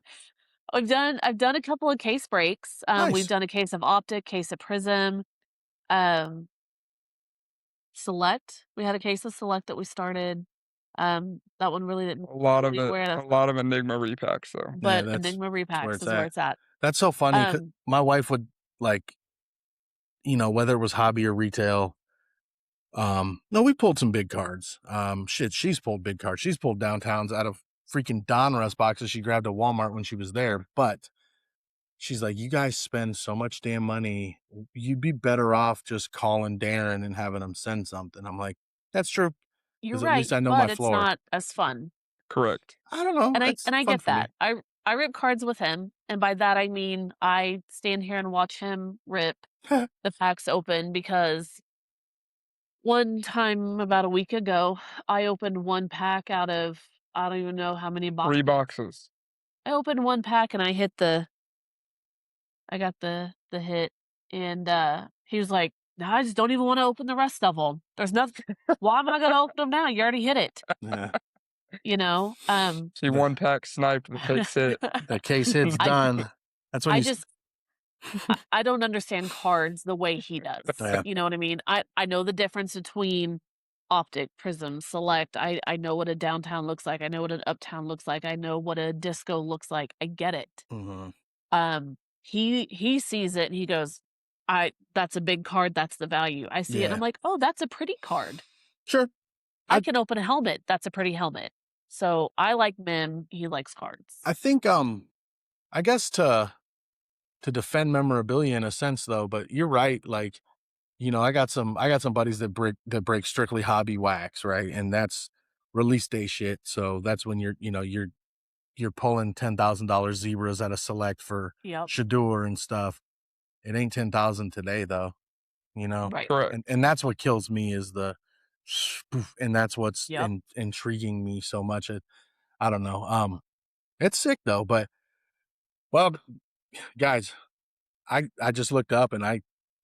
I've done a couple of case breaks. We've Nice. done a case of Optic, case of Prism, um, Select. We had a case of Select that we started. That one really didn't A lot go of it anywhere, a lot of Enigma repacks, though. Yeah, but that's Enigma where repacks it's is where at. it's at. That's so funny 'cause Um, my wife would, like, whether it was hobby or retail, no, we pulled some big cards. Shit, she's pulled big cards. She's pulled downtowns out of freaking Donruss boxes she grabbed at Walmart when she was there, but she's like, "You guys spend so much damn money. You'd be better off just calling Darren and having him send something." I'm like, "That's true, you're because at right, least I know my but it's floor." not as fun. Correct. I don't know. And I It's and I fun get for me. that. I rip cards with him, and by that I mean I stand here and watch him rip the packs open because one time about a week ago, I opened one pack out of I don't even know how many 3 boxes. boxes. I opened one pack and I got the hit, and he was like, "No, I just don't even want to open the rest of them. There's nothing. Why am I going to open them now? You already hit it." Yeah, You know. See the 1 pack sniped, the case hit. the case hit's I done. That's when I you. just I don't understand cards the way he does. Yeah. You know what I mean? I know the difference between Optic, Prism, Select. I know what a downtown looks like. I know what an uptown looks like. I know what a disco looks like. I get it. Hmm. He sees it and he goes, "I that's a big card. That's the value." I see it and I'm Yeah. like, "Oh, that's a pretty card. Sure. I I can open a helmet. That's a pretty helmet." So I like Mem. He likes cards. I think I guess to defend memorabilia in a sense though, but you're right. Like, I got some buddies that break strictly hobby wax, right? And that's release day shit. So that's when you're pulling $10,000 zebras at a select for Yep. Shadur and stuff. It ain't 10,000 today though, you know? Right. Correct. And that's what kills me is the spoof, and that's what's Yep. intriguing me so much. I don't know. It's sick though, but Well, guys, I just looked up and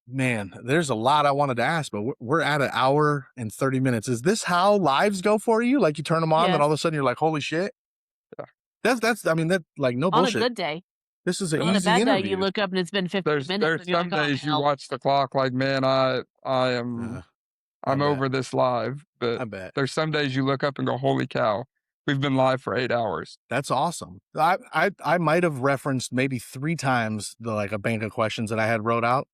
man, there's a lot I wanted to ask, but we're at an hour and 30 minutes. Is this how lives go for you? Like you turn them on, then all of a Yes. sudden you're like, holy shit. Yeah. I mean, that like no On a bullshit. good day. This is an On a easy bad day, you interview. look up and it's been 15 minutes There's and you're some like, "Oh, days you hell." watch the clock like, man, I Uh, am I I'm bet. over this live, but I bet. there's some days you look up and go, holy cow, we've been live for 8 hours. That's awesome. I might have referenced maybe 3 times the like a bank of questions that I had wrote out,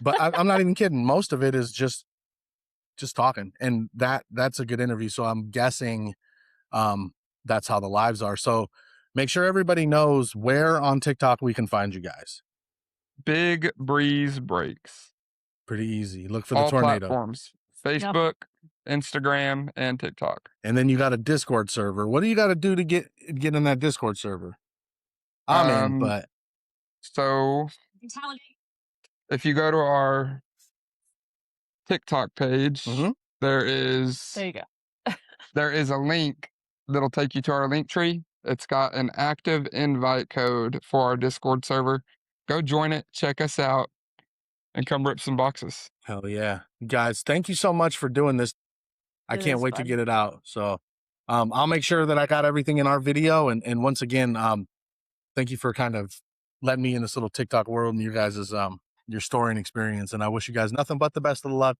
but I'm not even kidding. Most of it is just talking, and that's a good interview. So I'm guessing that's how the lives are. So make sure everybody knows where on TikTok we can find you guys. Big Breeze Breaks. Pretty easy. Look for the All tornado. platforms. Facebook, Instagram, and TikTok. And then you got a Discord server. What do you got to do to get in that Discord server? I'm in, but So if you go to our TikTok page, Mhm. there There is you go. there is a link that'll take you to our link tree. It's got an active invite code for our Discord server. Go join it, check us out, and come rip some boxes. hell yeah. Guys, thank you so much for doing this. I It can't is wait to fun. get it out. So I'll make sure that I got everything in our video. And once again, thank you for kind of letting me in this little TikTok world and your guys' your story and experience. And I wish you guys nothing but the best of luck